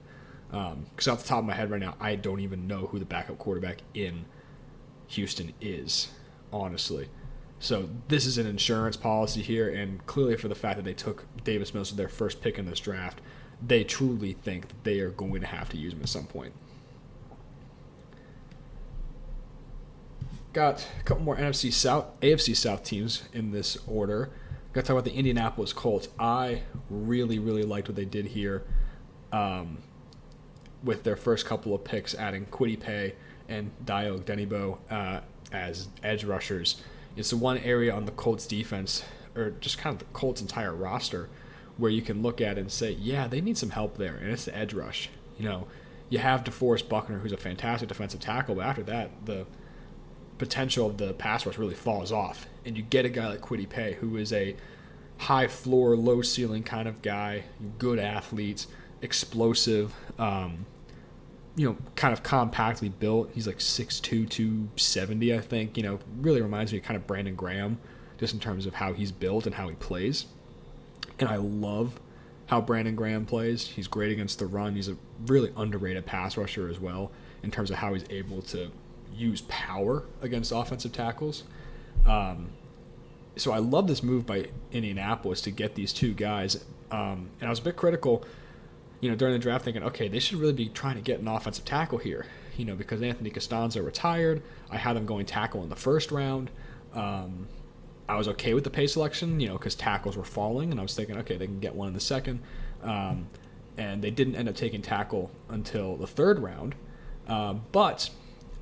A: Because off the top of my head right now, I don't even know who the backup quarterback in Houston is, honestly. So this is an insurance policy here, and clearly for the fact that they took Davis Mills with their first pick in this draft, they truly think that they are going to have to use him at some point. Got a couple more AFC South teams in this order. Got to talk about the Indianapolis Colts. I really, really liked what they did here with their first couple of picks, adding Kwity Paye and Dio Denibo as edge rushers. It's the one area on the Colts defense, or just kind of the Colts' entire roster, where you can look at it and say, yeah, they need some help there, and it's the edge rush. You have DeForest Buckner, who's a fantastic defensive tackle, but after that, the potential of the pass rush really falls off. And you get a guy like Kwity Paye, who is a high floor, low ceiling kind of guy, good athlete, explosive, kind of compactly built. He's like 6'2", 270, I think. Really reminds me of kind of Brandon Graham, just in terms of how he's built and how he plays. And I love how Brandon Graham plays. He's great against the run. He's a really underrated pass rusher as well, in terms of how he's able to use power against offensive tackles. So I love this move by Indianapolis to get these two guys. And I was a bit critical, during the draft, thinking, okay, they should really be trying to get an offensive tackle here, because Anthony Costanzo retired. I had them going tackle in the first round. I was okay with the pay selection, because tackles were falling, and I was thinking, okay, they can get one in the second. And they didn't end up taking tackle until the third round. But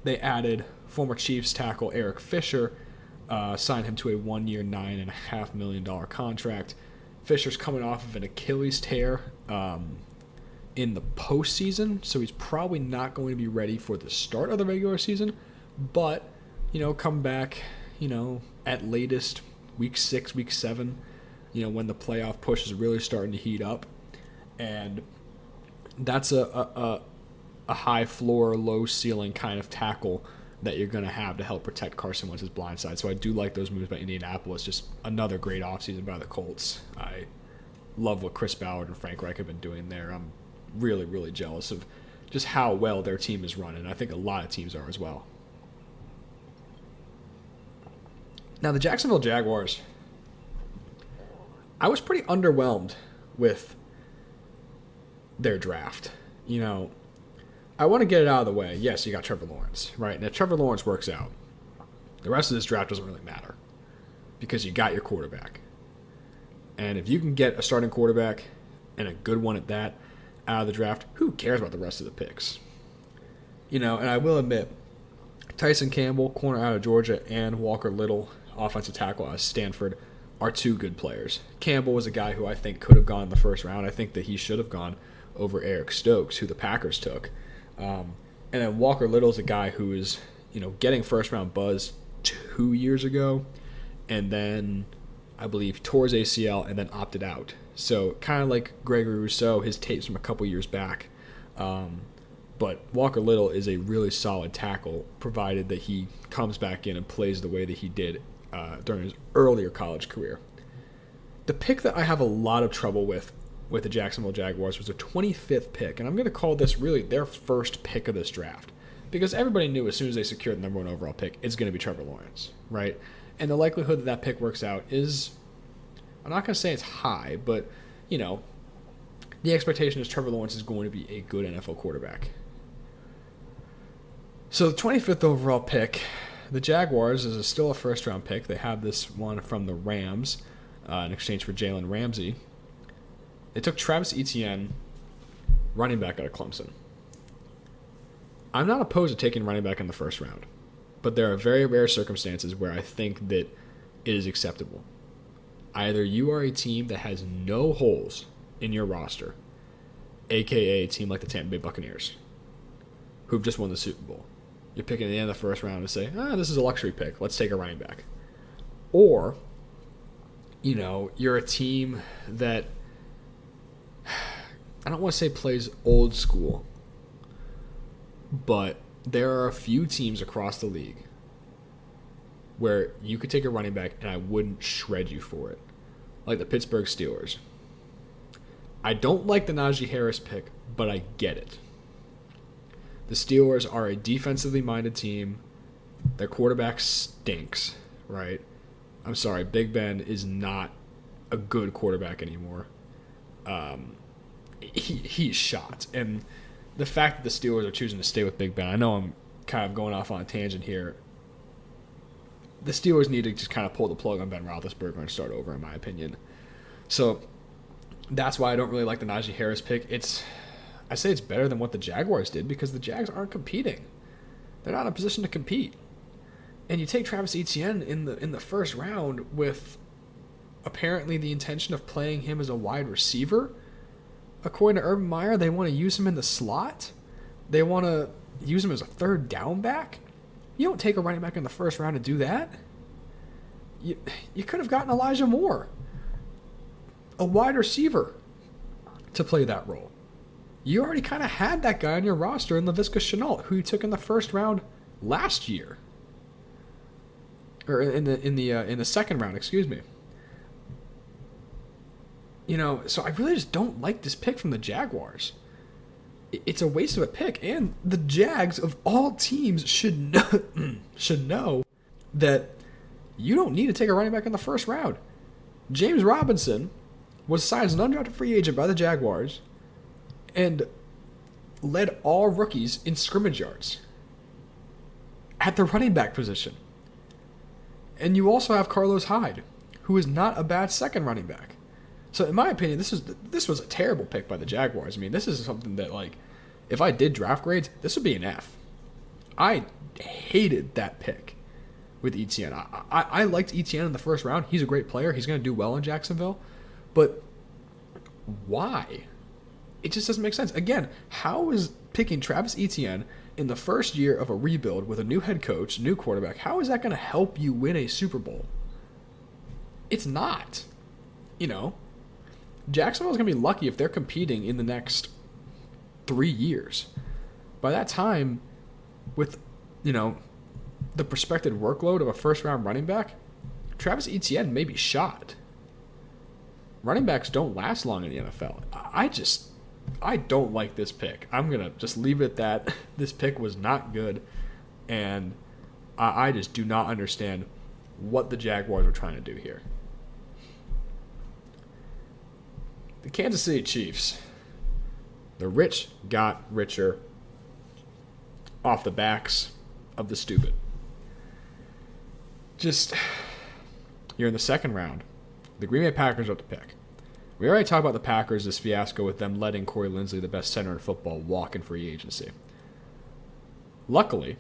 A: they added former Chiefs tackle Eric Fisher, signed him to a 1-year, $9.5 million contract. Fisher's coming off of an Achilles tear in the postseason, so he's probably not going to be ready for the start of the regular season. But, come back, at latest week 6, week 7, when the playoff push is really starting to heat up. And that's a high floor, low ceiling kind of tackle that you're going to have to help protect Carson Wentz's blind side. So I do like those moves by Indianapolis. Just another great offseason by the Colts. I love what Chris Ballard and Frank Reich have been doing there. I'm really, really jealous of just how well their team is running. I think a lot of teams are as well. Now, the Jacksonville Jaguars, I was pretty underwhelmed with their draft. I want to get it out of the way. Yes, you got Trevor Lawrence, right? And if Trevor Lawrence works out, the rest of this draft doesn't really matter because you got your quarterback. And if you can get a starting quarterback, and a good one at that, out of the draft, who cares about the rest of the picks? And I will admit, Tyson Campbell, corner out of Georgia, and Walker Little, offensive tackle out of Stanford, are two good players. Campbell was a guy who I think could have gone in the first round. I think that he should have gone over Eric Stokes, who the Packers took. And then Walker Little is a guy who is, getting first-round buzz 2 years ago, and then I believe tore his ACL and then opted out. So kind of like Gregory Rousseau, his tapes from a couple years back. But Walker Little is a really solid tackle, provided that he comes back in and plays the way that he did during his earlier college career. The pick that I have a lot of trouble with the Jacksonville Jaguars was a 25th pick, and I'm going to call this really their first pick of this draft, because everybody knew as soon as they secured the number 1 overall pick, it's going to be Trevor Lawrence, right? And the likelihood that that pick works out is, I'm not going to say it's high, but, the expectation is Trevor Lawrence is going to be a good NFL quarterback. So the 25th overall pick, the Jaguars is still a first-round pick. They have this one from the Rams in exchange for Jalen Ramsey. They took Travis Etienne, running back out of Clemson. I'm not opposed to taking running back in the first round, but there are very rare circumstances where I think that it is acceptable. Either you are a team that has no holes in your roster, a.k.a. a team like the Tampa Bay Buccaneers, who've just won the Super Bowl. You're picking at the end of the first round to say, this is a luxury pick. Let's take a running back. Or, you're a team that, I don't want to say plays old school, but there are a few teams across the league where you could take a running back and I wouldn't shred you for it. Like the Pittsburgh Steelers. I don't like the Najee Harris pick, but I get it. The Steelers are a defensively minded team. Their quarterback stinks, right? I'm sorry, Big Ben is not a good quarterback anymore. He's shot. And the fact that the Steelers are choosing to stay with Big Ben, I know I'm kind of going off on a tangent here. The Steelers need to just kind of pull the plug on Ben Roethlisberger and start over, in my opinion. So that's why I don't really like the Najee Harris pick. I say it's better than what the Jaguars did because the Jags aren't competing. They're not in a position to compete. And you take Travis Etienne in the first round with apparently the intention of playing him as a wide receiver. According to Urban Meyer, they want to use him in the slot. They want to use him as a third down back. You don't take a running back in the first round to do that. You could have gotten Elijah Moore, a wide receiver, to play that role. You already kind of had that guy on your roster in Laviska Shenault, who you took in the first round last year, or in the second round, excuse me. So I really just don't like this pick from the Jaguars. It's a waste of a pick, and the Jags of all teams should know that you don't need to take a running back in the first round. James Robinson was signed as an undrafted free agent by the Jaguars and led all rookies in scrimmage yards at the running back position. And you also have Carlos Hyde, who is not a bad second running back. So in my opinion, this was a terrible pick by the Jaguars. I mean, this is something that, like, if I did draft grades, this would be an F. I hated that pick with Etienne. I liked Etienne in the first round. He's a great player. He's going to do well in Jacksonville. But why? It just doesn't make sense. Again, how is picking Travis Etienne in the first year of a rebuild with a new head coach, new quarterback, how is that going to help you win a Super Bowl? It's not. Jacksonville's going to be lucky if they're competing in the next 3 years. By that time, with, the prospective workload of a first-round running back, Travis Etienne may be shot. Running backs don't last long in the NFL. I don't like this pick. I'm going to just leave it at that. This pick was not good, and I just do not understand what the Jaguars are trying to do here. The Kansas City Chiefs. The rich got richer off the backs of the stupid. You're in the second round. The Green Bay Packers are up to pick. We already talked about the Packers, this fiasco with them letting Corey Linsley, the best center in football, walk in free agency. Luckily,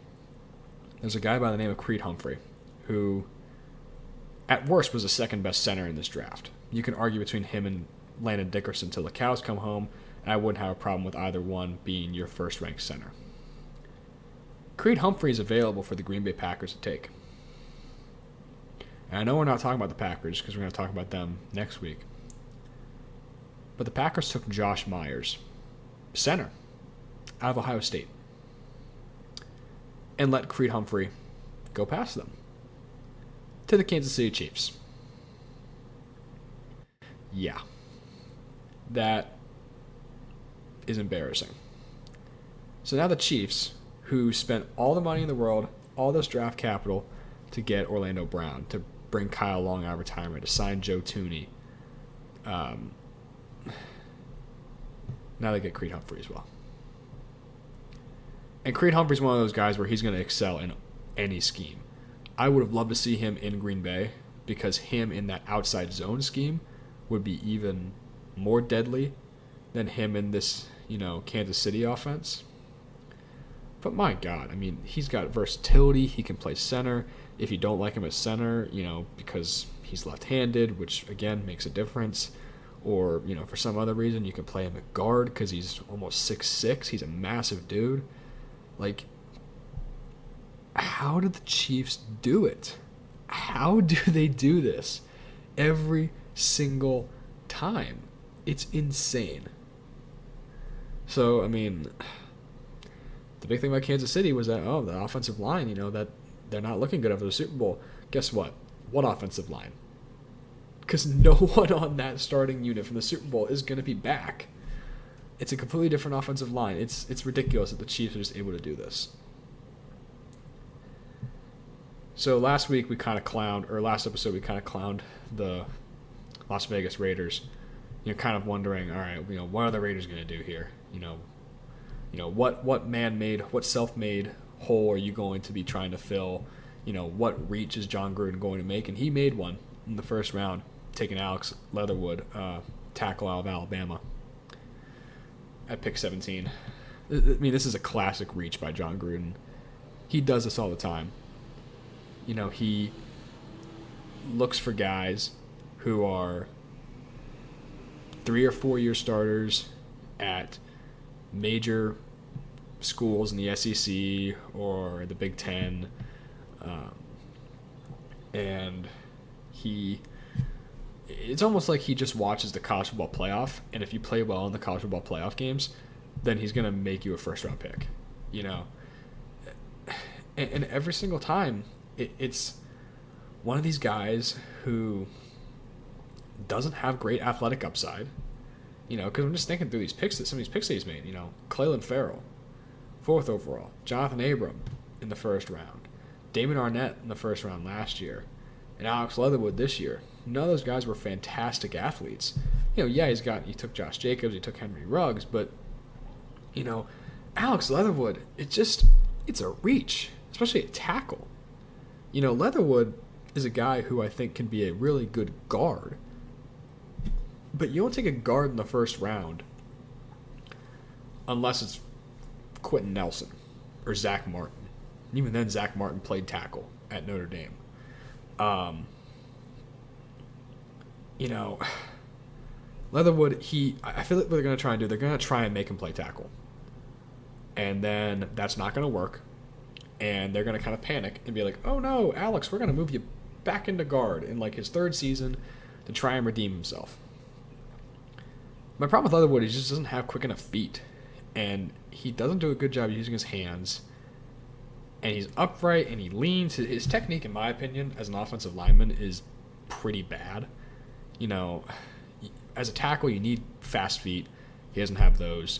A: there's a guy by the name of Creed Humphrey, who at worst was the second best center in this draft. You can argue between him and Landon Dickerson till the cows come home, and I wouldn't have a problem with either one being your first-ranked center. Creed Humphrey is available for the Green Bay Packers to take. And I know we're not talking about the Packers because we're going to talk about them next week. But the Packers took Josh Myers, center, out of Ohio State, and let Creed Humphrey go past them to the Kansas City Chiefs. Yeah. That is embarrassing. So now the Chiefs, who spent all the money in the world, all this draft capital to get Orlando Brown, to bring Kyle Long out of retirement, to sign Joe Thuney, now they get Creed Humphrey as well. And Creed Humphrey's one of those guys where he's going to excel in any scheme. I would have loved to see him in Green Bay because him in that outside zone scheme would be even more deadly than him in this, Kansas City offense. But my God, I mean, he's got versatility. He can play center. If you don't like him as center, because he's left-handed, which, again, makes a difference. Or, for some other reason, you can play him at guard because he's almost 6'6". He's a massive dude. Like, how did the Chiefs do it? How do they do this every single time? It's insane. So, I mean, the big thing about Kansas City was that, the offensive line, that they're not looking good after the Super Bowl. Guess what? What offensive line? Because no one on that starting unit from the Super Bowl is going to be back. It's a completely different offensive line. It's ridiculous that the Chiefs are just able to do this. So last episode we kind of clowned the Las Vegas Raiders. Kind of wondering, all right, what are the Raiders going to do here? What man-made, what self-made hole are you going to be trying to fill? What reach is John Gruden going to make? And he made one in the first round, taking Alex Leatherwood, tackle out of Alabama, at pick 17. I mean, this is a classic reach by John Gruden. He does this all the time. He looks for guys who are 3 or 4 year starters at major schools in the SEC or the Big Ten, and it's almost like he just watches the college football playoff, and if you play well in the college football playoff games, then he's going to make you a first-round pick, And every single time, it's one of these guys who doesn't have great athletic upside, because I'm just thinking through some of these picks that he's made, Clelin Ferrell, 4th overall, Jonathan Abram in the first round, Damon Arnett in the first round last year, and Alex Leatherwood this year. None of those guys were fantastic athletes. He took Josh Jacobs, he took Henry Ruggs, but, Alex Leatherwood, it's a reach, especially at tackle. Leatherwood is a guy who I think can be a really good guard, but you don't take a guard in the first round unless it's Quentin Nelson or Zach Martin. And even then, Zach Martin played tackle at Notre Dame. Leatherwood, I feel like what they're going to try and do, they're going to try and make him play tackle. And then that's not going to work. And they're going to kind of panic and be like, oh no, Alex, we're going to move you back into guard in like his 3rd season to try and redeem himself. My problem with Leatherwood is he just doesn't have quick enough feet. And he doesn't do a good job using his hands. And he's upright and he leans. His technique, in my opinion, as an offensive lineman is pretty bad. As a tackle, you need fast feet. He doesn't have those.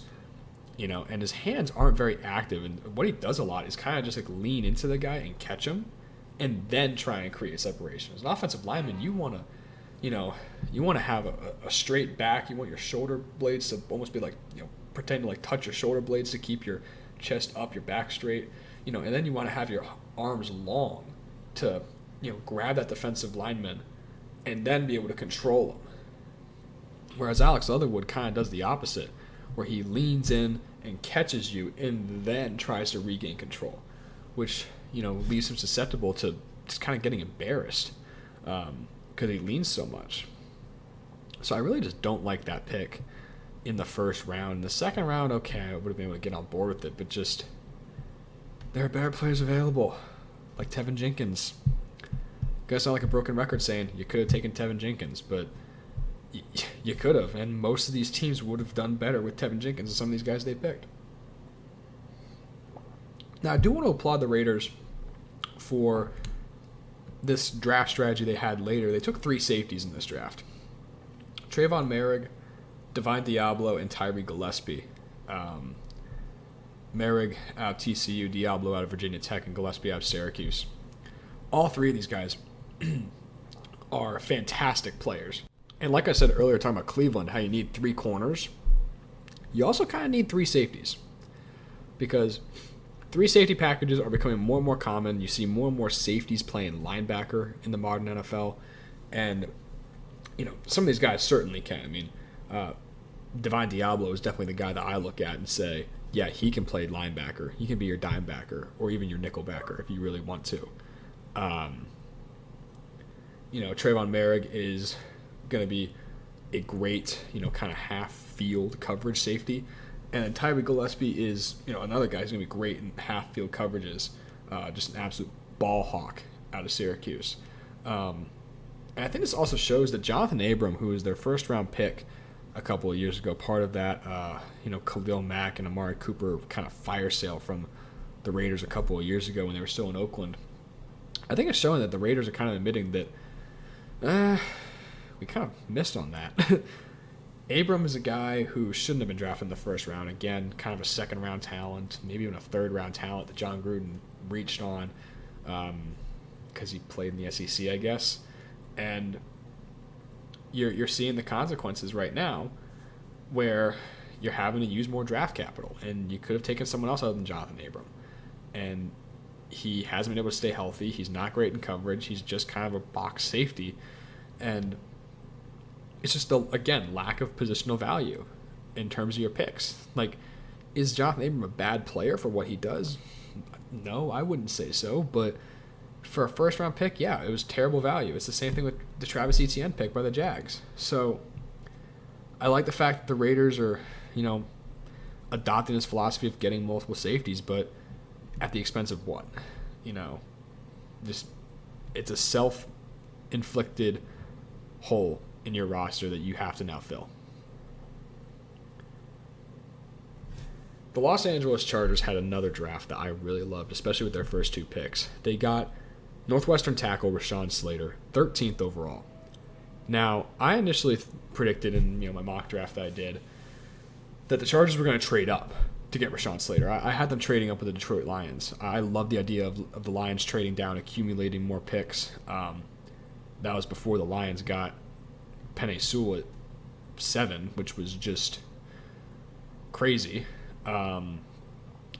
A: And his hands aren't very active. And what he does a lot is kind of just like lean into the guy and catch him and then try and create separation. As an offensive lineman, you want to have a straight back. You want your shoulder blades to almost be like, pretend to like touch your shoulder blades to keep your chest up, your back straight, and then you want to have your arms long to, grab that defensive lineman and then be able to control him. Whereas Alex Leatherwood kind of does the opposite, where he leans in and catches you and then tries to regain control, which, leaves him susceptible to just kind of getting embarrassed because he leans so much. So I really just don't like that pick in the first round. In the second round, okay, I would have been able to get on board with it, but just there are better players available, like Tevin Jenkins. Gonna sound like a broken record saying you could have taken Tevin Jenkins, but you could have, and most of these teams would have done better with Tevin Jenkins than some of these guys they picked. Now, I do want to applaud the Raiders for this draft strategy they had later. They took 3 safeties in this draft. Trayvon Merrick, Divine Diablo, and Tyree Gillespie. Merrick out of TCU, Diablo out of Virginia Tech, and Gillespie out of Syracuse. All 3 of these guys are fantastic players. And like I said earlier, talking about Cleveland, how you need 3 corners, you also kind of need 3 safeties. Because 3 safety packages are becoming more and more common. You see more and more safeties playing linebacker in the modern NFL. And, some of these guys certainly can. I mean, Divine Diablo is definitely the guy that I look at and say, yeah, he can play linebacker. He can be your dime backer or even your nickel backer if you really want to. Trayvon Merrick is going to be a great, kind of half-field coverage safety. And then Tyree Gillespie is, another guy who's going to be great in half-field coverages. Just an absolute ball hawk out of Syracuse. And I think this also shows that Jonathan Abram, who was their first-round pick a couple of years ago, part of that, Khalil Mack and Amari Cooper kind of fire sale from the Raiders a couple of years ago when they were still in Oakland. I think it's showing that the Raiders are kind of admitting that we kind of missed on that. Abram is a guy who shouldn't have been drafted in the first round. Again, kind of a second-round talent, maybe even a third-round talent that John Gruden reached on because he played in the SEC, I guess. And you're seeing the consequences right now where you're having to use more draft capital. And you could have taken someone else other than Jonathan Abram. And he hasn't been able to stay healthy. He's not great in coverage. He's just kind of a box safety. And it's just, again, lack of positional value in terms of your picks. Like, is Jonathan Abram a bad player for what he does? No, I wouldn't say so. But for a first-round pick, yeah, it was terrible value. It's the same thing with the Travis Etienne pick by the Jags. So I like the fact that the Raiders are, adopting this philosophy of getting multiple safeties, but at the expense of what? Just it's a self-inflicted hole in your roster that you have to now fill. the Los Angeles Chargers had another draft that I really loved, especially with their first 2 picks. They got Northwestern tackle Rashawn Slater, 13th overall. Now, I initially predicted in my mock draft that I did that the Chargers were going to trade up to get Rashawn Slater. I had them trading up with the Detroit Lions. I love the idea of the Lions trading down, accumulating more picks. That was before the Lions got Penei Sewell at 7, which was just crazy. And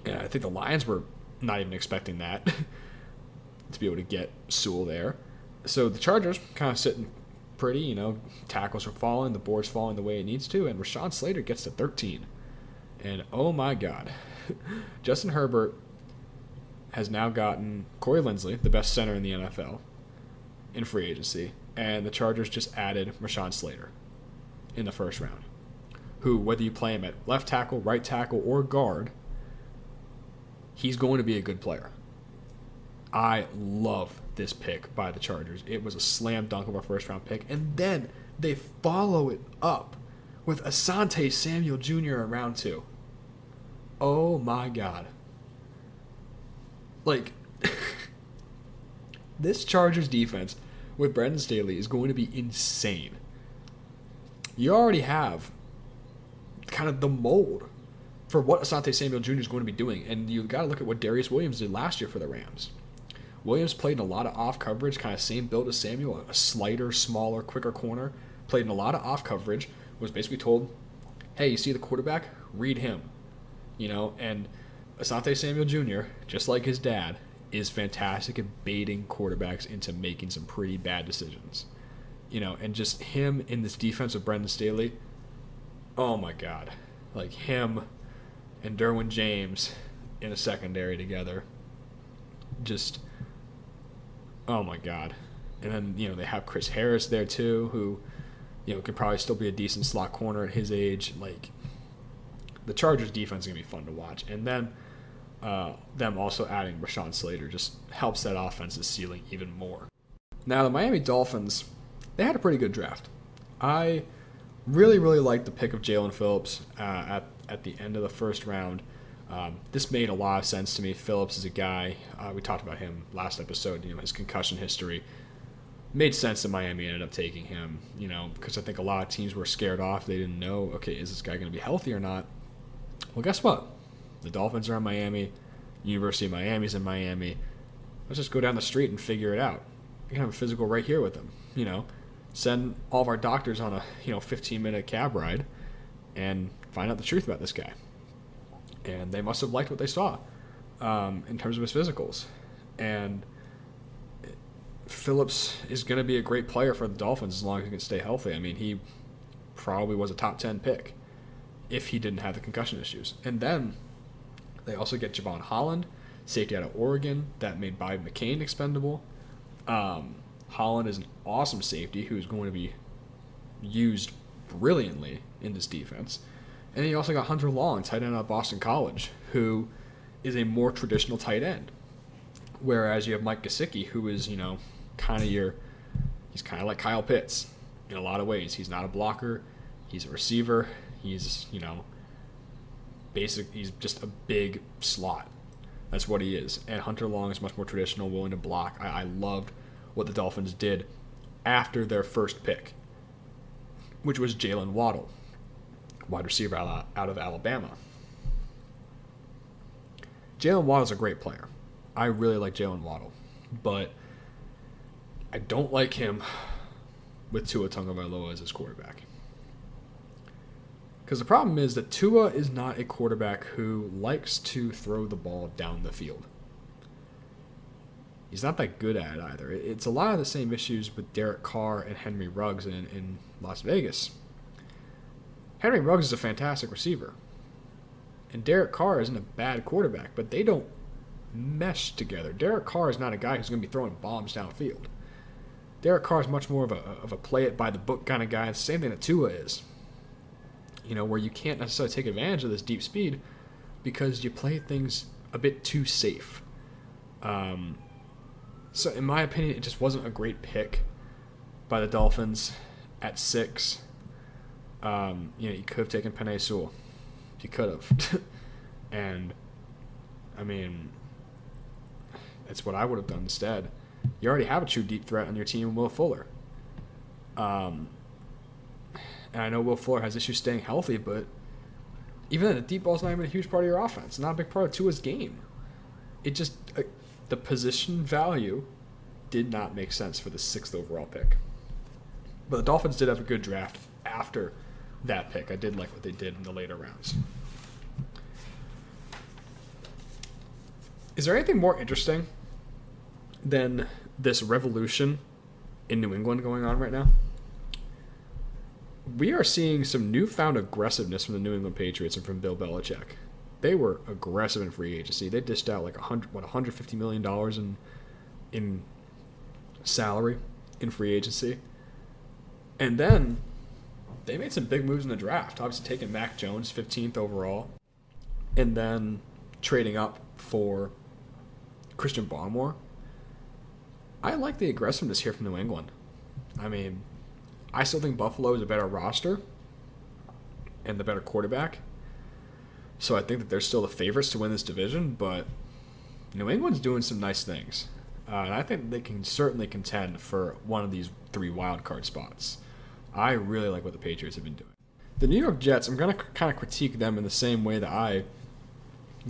A: I think the Lions were not even expecting that to be able to get Sewell there. So the Chargers kind of sitting pretty, tackles are falling, the board's falling the way it needs to, and Rashawn Slater gets to 13. And oh my God, Justin Herbert has now gotten Corey Linsley, the best center in the NFL, in free agency, and the Chargers just added Rashawn Slater in the first round, who, whether you play him at left tackle, right tackle, or guard, he's going to be a good player. I love this pick by the Chargers. It was a slam dunk of a first-round pick, and then they follow it up with Asante Samuel Jr. in round 2. Oh my God. This Chargers defense with Brandon Staley is going to be insane. You already have kind of the mold for what Asante Samuel Jr. is going to be doing, and you got to look at what Darius Williams did last year for the Rams. Williams played in a lot of off coverage, kind of same build as Samuel, a slighter, smaller, quicker corner. Played in a lot of off coverage, was basically told, hey, you see the quarterback? Read him. And Asante Samuel Jr., just like his dad, is fantastic at baiting quarterbacks into making some pretty bad decisions. And just him in this defense with Brendan Staley, oh my God. Him and Derwin James in a secondary together, just, oh my God. And then, they have Chris Harris there too, who, could probably still be a decent slot corner at his age. The Chargers defense is going to be fun to watch. And then them also adding Rashawn Slater just helps that offense's ceiling even more. Now, the Miami Dolphins, they had a pretty good draft. I really, really liked the pick of Jalen Phillips at the end of the first round. This made a lot of sense to me. Phillips is a guy, we talked about him last episode, his concussion history. Made sense that Miami ended up taking him, because I think a lot of teams were scared off. They didn't know, okay, is this guy going to be healthy or not? Well, guess what? The Dolphins are in Miami. University of Miami's in Miami. Let's just go down the street and figure it out. We can have a physical right here with him, Send all of our doctors on a, 15-minute cab ride and find out the truth about this guy. And they must have liked what they saw in terms of his physicals. And Phillips is going to be a great player for the Dolphins as long as he can stay healthy. I mean, he probably was a top 10 pick if he didn't have the concussion issues. And then they also get Javon Holland, safety out of Oregon, that made Bobby McCain expendable. Holland is an awesome safety who's going to be used brilliantly in this defense. And then you also got Hunter Long, tight end out of Boston College, who is a more traditional tight end. Whereas you have Mike Gesicki, who is, he's kind of like Kyle Pitts in a lot of ways. He's not a blocker. He's a receiver. He's, he's just a big slot. That's what he is. And Hunter Long is much more traditional, willing to block. I loved what the Dolphins did after their first pick, which was Jalen Waddle, wide receiver out of Alabama. Jalen Waddle's a great player. I really like Jalen Waddle, but I don't like him with Tua Tagovailoa as his quarterback. Because the problem is that Tua is not a quarterback who likes to throw the ball down the field. He's not that good at it either. It's a lot of the same issues with Derek Carr and Henry Ruggs in Las Vegas. Henry Ruggs is a fantastic receiver. And Derek Carr isn't a bad quarterback, but they don't mesh together. Derek Carr is not a guy who's going to be throwing bombs downfield. Derek Carr is much more of a play-it-by-the-book kind of guy. It's the same thing that Tua is. Where you can't necessarily take advantage of this deep speed because you play things a bit too safe. So in my opinion, it just wasn't a great pick by the Dolphins at 6. You could have taken Penei Sewell. You could have. And, I mean, that's what I would have done instead. You already have a true deep threat on your team in Will Fuller. And I know Will Fuller has issues staying healthy, but even then, the deep ball's not even a huge part of your offense. Not a big part of Tua's game. It just, the position value did not make sense for the 6th overall pick. But the Dolphins did have a good draft after that pick. I did like what they did in the later rounds. Is there anything more interesting than this revolution in New England going on right now? We are seeing some newfound aggressiveness from the New England Patriots and from Bill Belichick. They were aggressive in free agency. They dished out like $150 million in salary in free agency. And then they made some big moves in the draft. Obviously taking Mac Jones, 15th overall, and then trading up for Christian Barmore. I like the aggressiveness here from New England. I mean, I still think Buffalo is a better roster and the better quarterback. So I think that they're still the favorites to win this division, but New England's doing some nice things. And I think they can certainly contend for one of these 3 wildcard spots. I really like what the Patriots have been doing. The New York Jets, I'm going to kind of critique them in the same way that I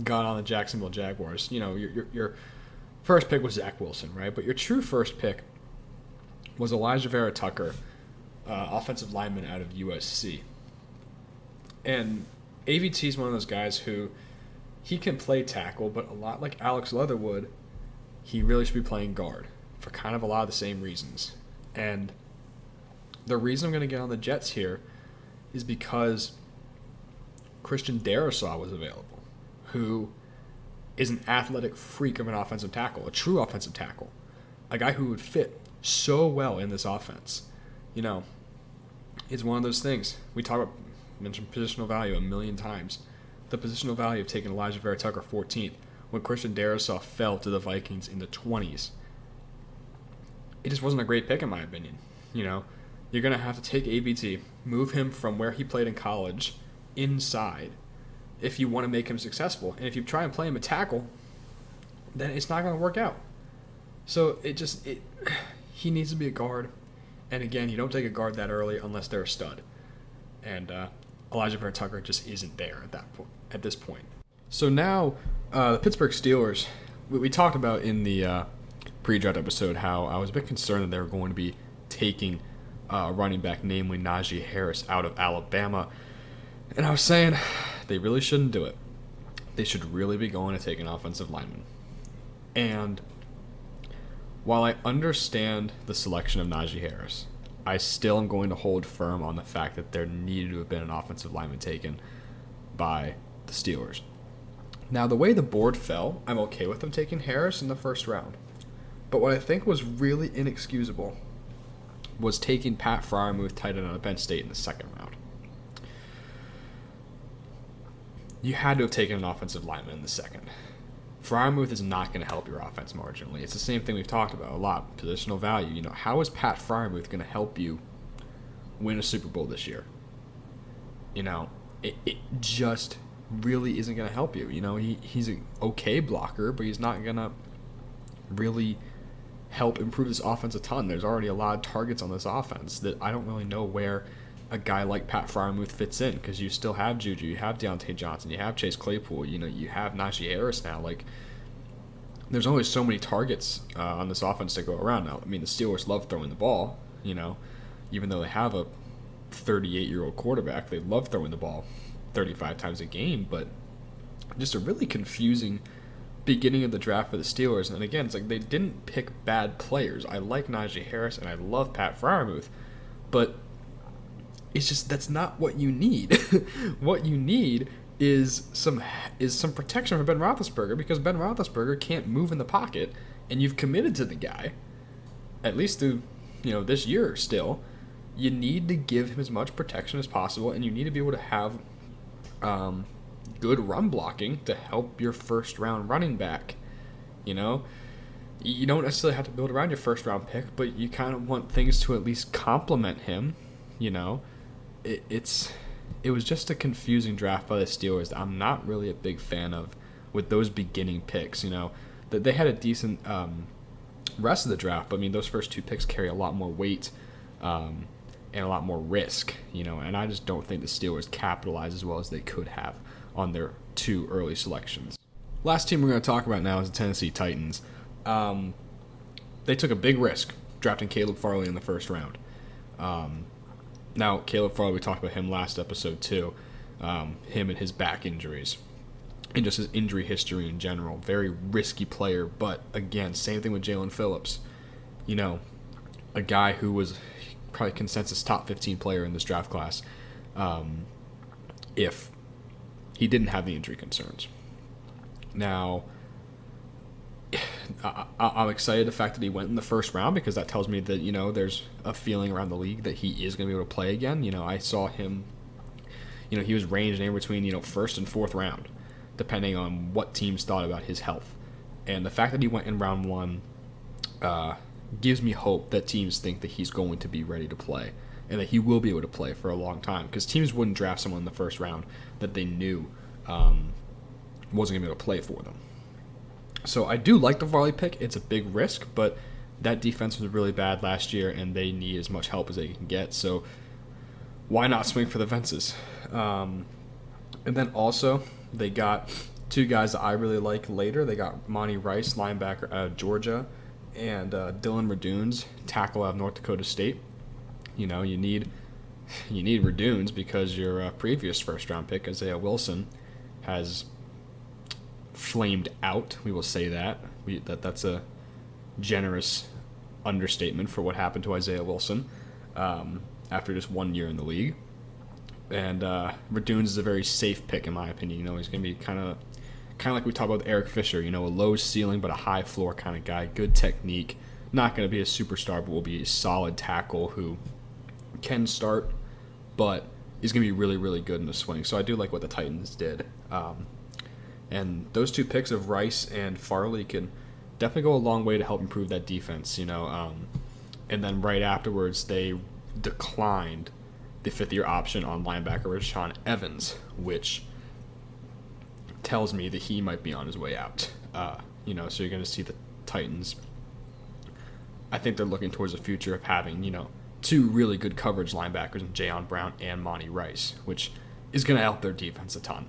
A: got on the Jacksonville Jaguars. You know, your first pick was Zach Wilson, right? But your true first pick was Elijah Vera Tucker, offensive lineman out of USC. And AVT is one of those guys who he can play tackle, but a lot like Alex Leatherwood, he really should be playing guard for kind of a lot of the same reasons. And the reason I'm going to get on the Jets here is because Christian Darrisaw was available, who is an athletic freak of an offensive tackle, a true offensive tackle, a guy who would fit so well in this offense. You know, it's one of those things. We mentioned positional value a million times. The positional value of taking Elijah Vera Tucker 14th when Christian Darrisaw fell to the Vikings in the 20s. It just wasn't a great pick in my opinion. You know, you're going to have to take ABT, move him from where he played in college inside if you want to make him successful. And if you try and play him a tackle, then it's not going to work out. So he needs to be a guard. And again, you don't take a guard that early unless they're a stud. And Elijah Vera Tucker just isn't there at this point. So now the Pittsburgh Steelers, we talked about in the pre-draft episode how I was a bit concerned that they were going to be taking running back, namely Najee Harris, out of Alabama. And I was saying they really shouldn't do it. They should really be going to take an offensive lineman. And while I understand the selection of Najee Harris, I still am going to hold firm on the fact that there needed to have been an offensive lineman taken by the Steelers. Now, the way the board fell, I'm okay with them taking Harris in the first round. But what I think was really inexcusable was taking Pat Freiermuth, tight end out of Penn State, in the second round. You had to have taken an offensive lineman in the second. Freiermuth is not going to help your offense marginally. It's the same thing we've talked about a lot, positional value. You know, how is Pat Freiermuth going to help you win a Super Bowl this year? You know, it just really isn't going to help you. You know, he's an okay blocker, but he's not going to really help improve this offense a ton. There's already a lot of targets on this offense that I don't really know where a guy like Pat Freiermuth fits in, because you still have Juju, you have Deontay Johnson, you have Chase Claypool, you know, you have Najee Harris now. Like, there's only so many targets on this offense to go around now. I mean, the Steelers love throwing the ball, you know, even though they have a 38-year-old quarterback, they love throwing the ball 35 times a game, but just a really confusing beginning of the draft for the Steelers. And again, it's like they didn't pick bad players. I like Najee Harris and I love Pat Freiermuth, but it's just that's not what you need. What you need is some protection for Ben Roethlisberger, because Ben Roethlisberger can't move in the pocket, and you've committed to the guy, at least through this year still. You need to give him as much protection as possible, and you need to be able to have good run blocking to help your first round running back. You don't necessarily have to build around your first round pick, but you kind of want things to at least complement him. It's it was just a confusing draft by the Steelers that I'm not really a big fan of with those beginning picks. That they had a decent rest of the draft, but I mean, those first 2 picks carry a lot more weight and a lot more risk, and I just don't think the Steelers capitalized as well as they could have on their 2 early selections. Last team we're going to talk about now is the Tennessee Titans. They took a big risk drafting Caleb Farley in the first round. Now, Caleb Farley, we talked about him last episode too, him and his back injuries and just his injury history in general. Very risky player, but again, same thing with Jalen Phillips. A guy who was probably consensus top 15 player in this draft class if he didn't have the injury concerns. Now, I'm excited the fact that he went in the first round because that tells me that, there's a feeling around the league that he is going to be able to play again. I saw him, he was ranged in between, first and fourth round, depending on what teams thought about his health. And the fact that he went in round 1 gives me hope that teams think that he's going to be ready to play and that he will be able to play for a long time, because teams wouldn't draft someone in the first round that they knew wasn't going to be able to play for them. So I do like the Farley pick. It's a big risk, but that defense was really bad last year, and they need as much help as they can get. So why not swing for the fences? And then also they got 2 guys that I really like later. They got Monty Rice, linebacker out of Georgia, and Dylan Radunes, tackle out of North Dakota State. You need Radunes because your previous first-round pick, Isaiah Wilson, has flamed out. We will say that. That's a generous understatement for what happened to Isaiah Wilson after just 1 year in the league. And Radunes is a very safe pick in my opinion. He's going to be kind of like we talked about with Eric Fisher. A low ceiling but a high floor kind of guy. Good technique. Not going to be a superstar, but will be a solid tackle who can start, but is going to be really, really good in the swing. So I do like what the Titans did. And those 2 picks of Rice and Farley can definitely go a long way to help improve that defense, And then right afterwards, they declined the 5th-year option on linebacker Rashaan Evans, which tells me that he might be on his way out. So you're going to see the Titans. I think they're looking towards the future of having, 2 really good coverage linebackers in Jayon Brown and Monty Rice, which is going to help their defense a ton.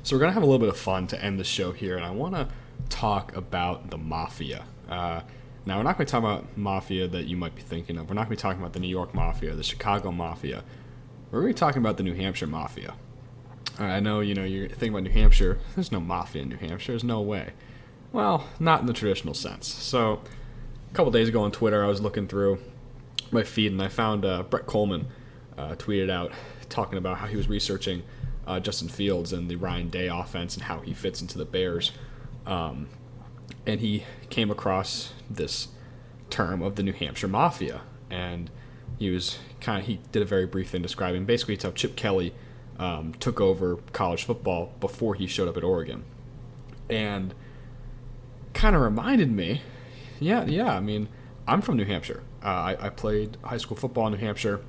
A: So we're going to have a little bit of fun to end the show here, and I want to talk about the Mafia. Now, we're not going to talk about Mafia that you might be thinking of. We're not going to be talking about the New York Mafia, the Chicago Mafia. We're going to be talking about the New Hampshire Mafia. I know, you're thinking about New Hampshire. There's no Mafia in New Hampshire. There's no way. Well, not in the traditional sense. So a couple days ago on Twitter, I was looking through my feed, and I found Brett Coleman tweeted out talking about how he was researching Justin Fields and the Ryan Day offense and how he fits into the Bears. And he came across this term of the New Hampshire Mafia. And he did a very brief thing describing basically it's how Chip Kelly took over college football before he showed up at Oregon. And kind of reminded me, I mean, I'm from New Hampshire. I played high school football in New Hampshire.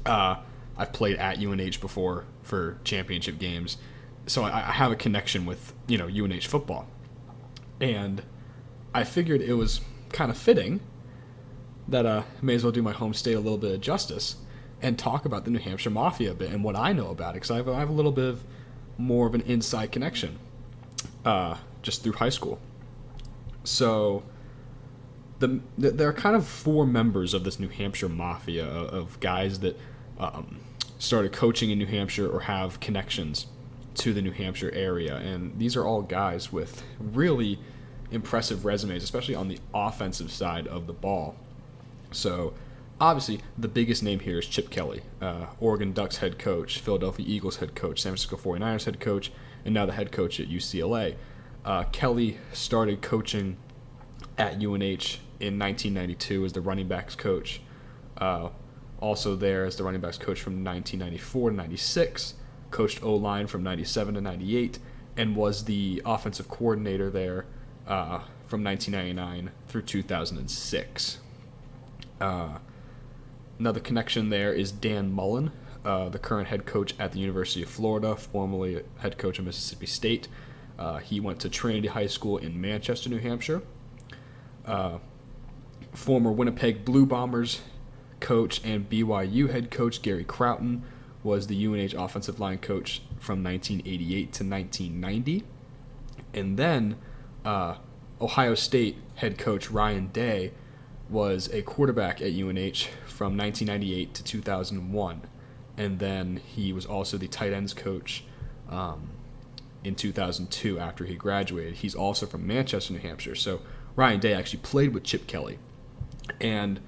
A: I've played at UNH before for championship games, so I have a connection with UNH football, and I figured it was kind of fitting that I may as well do my home state a little bit of justice and talk about the New Hampshire Mafia a bit and what I know about it, because I have a little bit more of an inside connection just through high school. So there are kind of 4 members of this New Hampshire Mafia of guys that started coaching in New Hampshire or have connections to the New Hampshire area. And these are all guys with really impressive resumes, especially on the offensive side of the ball. So obviously the biggest name here is Chip Kelly, Oregon Ducks head coach, Philadelphia Eagles head coach, San Francisco 49ers head coach, and now the head coach at UCLA. Kelly started coaching at UNH in 1992 as the running backs coach. Also there as the running backs coach from 1994 to 96, coached O-line from 97 to 98, and was the offensive coordinator there from 1999 through 2006. Another connection there is Dan Mullen, the current head coach at the University of Florida, formerly head coach of Mississippi State. He went to Trinity High School in Manchester, New Hampshire. Former Winnipeg Blue Bombers coach and BYU head coach Gary Crowton was the UNH offensive line coach from 1988 to 1990. And then Ohio State head coach Ryan Day was a quarterback at UNH from 1998 to 2001. And then he was also the tight ends coach in 2002 after he graduated. He's also from Manchester, New Hampshire. So Ryan Day actually played with Chip Kelly. And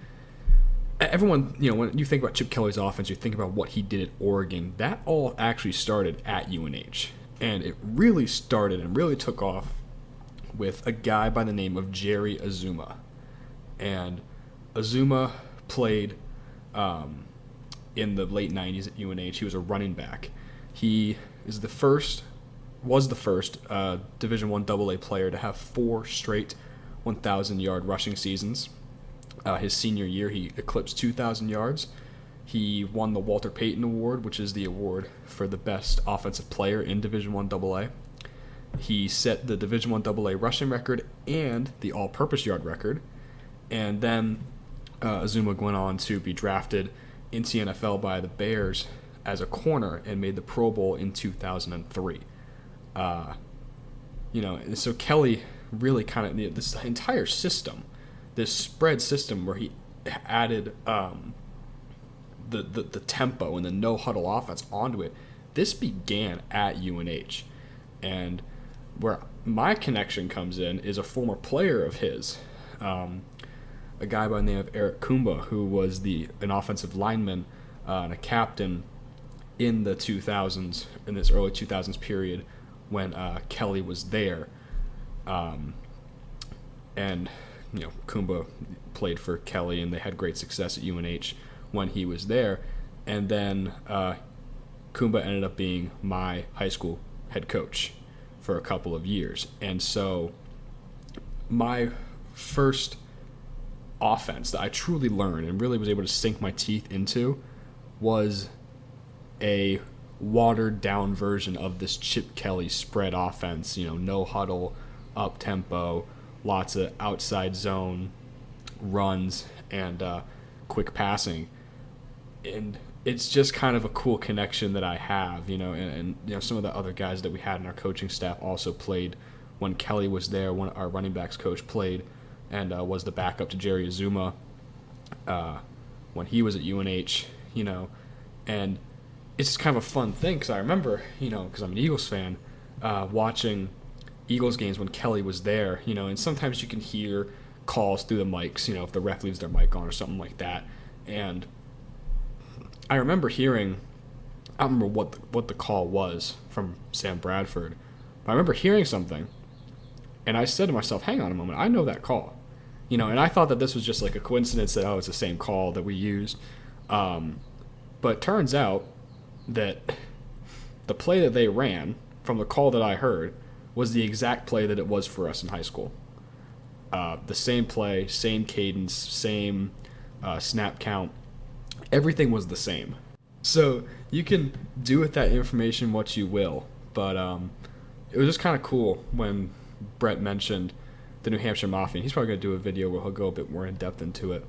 A: everyone, when you think about Chip Kelly's offense, you think about what he did at Oregon. That all actually started at UNH. And it really started and really took off with a guy by the name of Jerry Azuma. And Azuma played in the late 90s at UNH. He was a running back. He was the first Division I AA player to have 4 straight 1,000-yard rushing seasons. His senior year, he eclipsed 2,000 yards. He won the Walter Payton Award, which is the award for the best offensive player in Division I AA. He set the Division I AA rushing record and the all-purpose yard record. And then Azuma went on to be drafted into the NFL by the Bears as a corner and made the Pro Bowl in 2003. So Kelly really kind of, this entire system, this spread system where he added the tempo and the no-huddle offense onto it, this began at UNH. And where my connection comes in is a former player of his, a guy by the name of Eric Kumba, who was an offensive lineman and a captain in the 2000s, in this early 2000s period when Kelly was there. And Kumba played for Kelly, and they had great success at UNH when he was there. And then Kumba ended up being my high school head coach for a couple of years. And so my first offense that I truly learned and really was able to sink my teeth into was a watered down version of this Chip Kelly spread offense, no huddle, up tempo, lots of outside zone runs and quick passing. And it's just kind of a cool connection that I have, and some of the other guys that we had in our coaching staff also played when Kelly was there. Our running backs coach played and was the backup to Jerry Azuma when he was at UNH, and it's just kind of a fun thing because I remember, because I'm an Eagles fan, watching Eagles games when Kelly was there, and sometimes you can hear calls through the mics, if the ref leaves their mic on or something like that. And I remember hearing, I don't remember what the call was from Sam Bradford, but I remember hearing something, and I said to myself, hang on a moment, I know that call. And I thought that this was just like a coincidence that, it's the same call that we used. But turns out that the play that they ran from the call that I heard was the exact play that it was for us in high school. The same play, same cadence, same snap count. Everything was the same. So you can do with that information what you will. But it was just kind of cool when Brett mentioned the New Hampshire Mafia. He's probably going to do a video where he'll go a bit more in depth into it,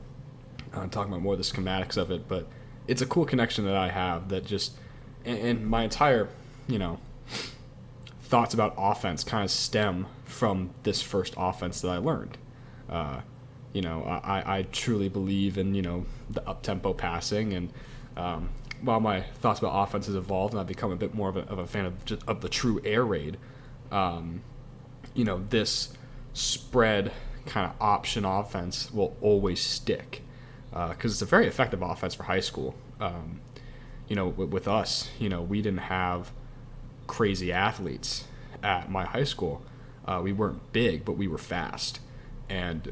A: talking about more of the schematics of it. But it's a cool connection that I have that just, and my entire, thoughts about offense kind of stem from this first offense that I learned. I truly believe in, the up-tempo passing. And while my thoughts about offense has evolved and I've become a bit more of a fan of the true air raid, this spread kind of option offense will always stick because it's a very effective offense for high school. With us, we didn't have crazy athletes at my high school. We weren't big, but we were fast. And,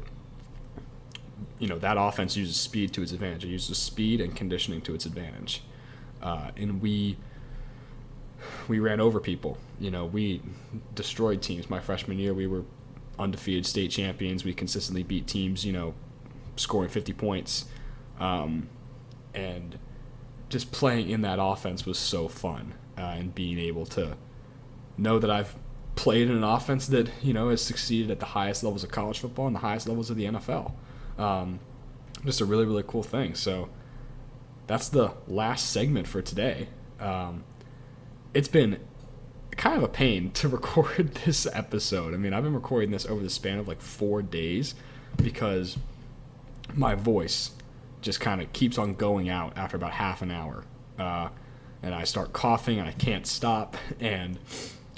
A: that offense uses speed to its advantage. It uses speed and conditioning to its advantage. And we ran over people. We destroyed teams. My freshman year, we were undefeated state champions. We consistently beat teams, scoring 50 points. And just playing in that offense was so fun, and being able to know that I've played in an offense that, has succeeded at the highest levels of college football and the highest levels of the NFL. Just a really, really cool thing. So that's the last segment for today. It's been kind of a pain to record this episode. I mean, I've been recording this over the span of like 4 days because my voice just kind of keeps on going out after about half an hour. And I start coughing and I can't stop. And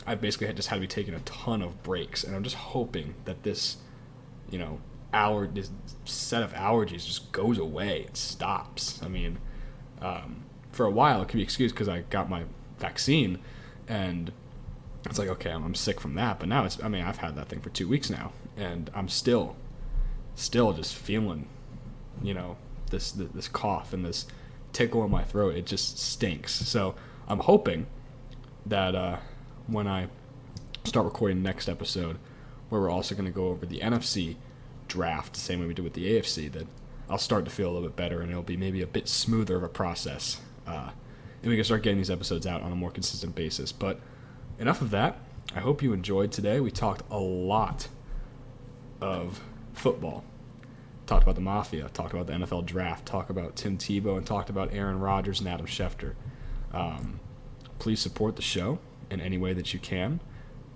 A: I basically just had to be taking a ton of breaks. And I'm just hoping that this, this set of allergies just goes away. It stops. I mean, for a while it could be excused because I got my vaccine and it's like, okay, I'm sick from that. But now I've had that thing for 2 weeks now and I'm still just feeling, this cough and this tickle in my throat. It just stinks. So I'm hoping that when I start recording the next episode, where we're also going to go over the NFC draft, the same way we did with the AFC, that I'll start to feel a little bit better and it'll be maybe a bit smoother of a process. And we can start getting these episodes out on a more consistent basis. But enough of that. I hope you enjoyed today. We talked a lot of football. Talked about the Mafia, talked about the NFL draft, talked about Tim Tebow, and talked about Aaron Rodgers and Adam Schefter. Please support the show in any way that you can.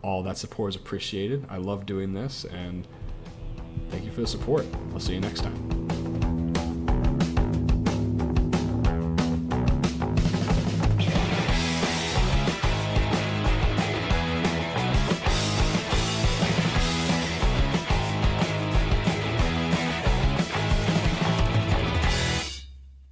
A: All that support is appreciated. I love doing this, and thank you for the support. I'll see you next time.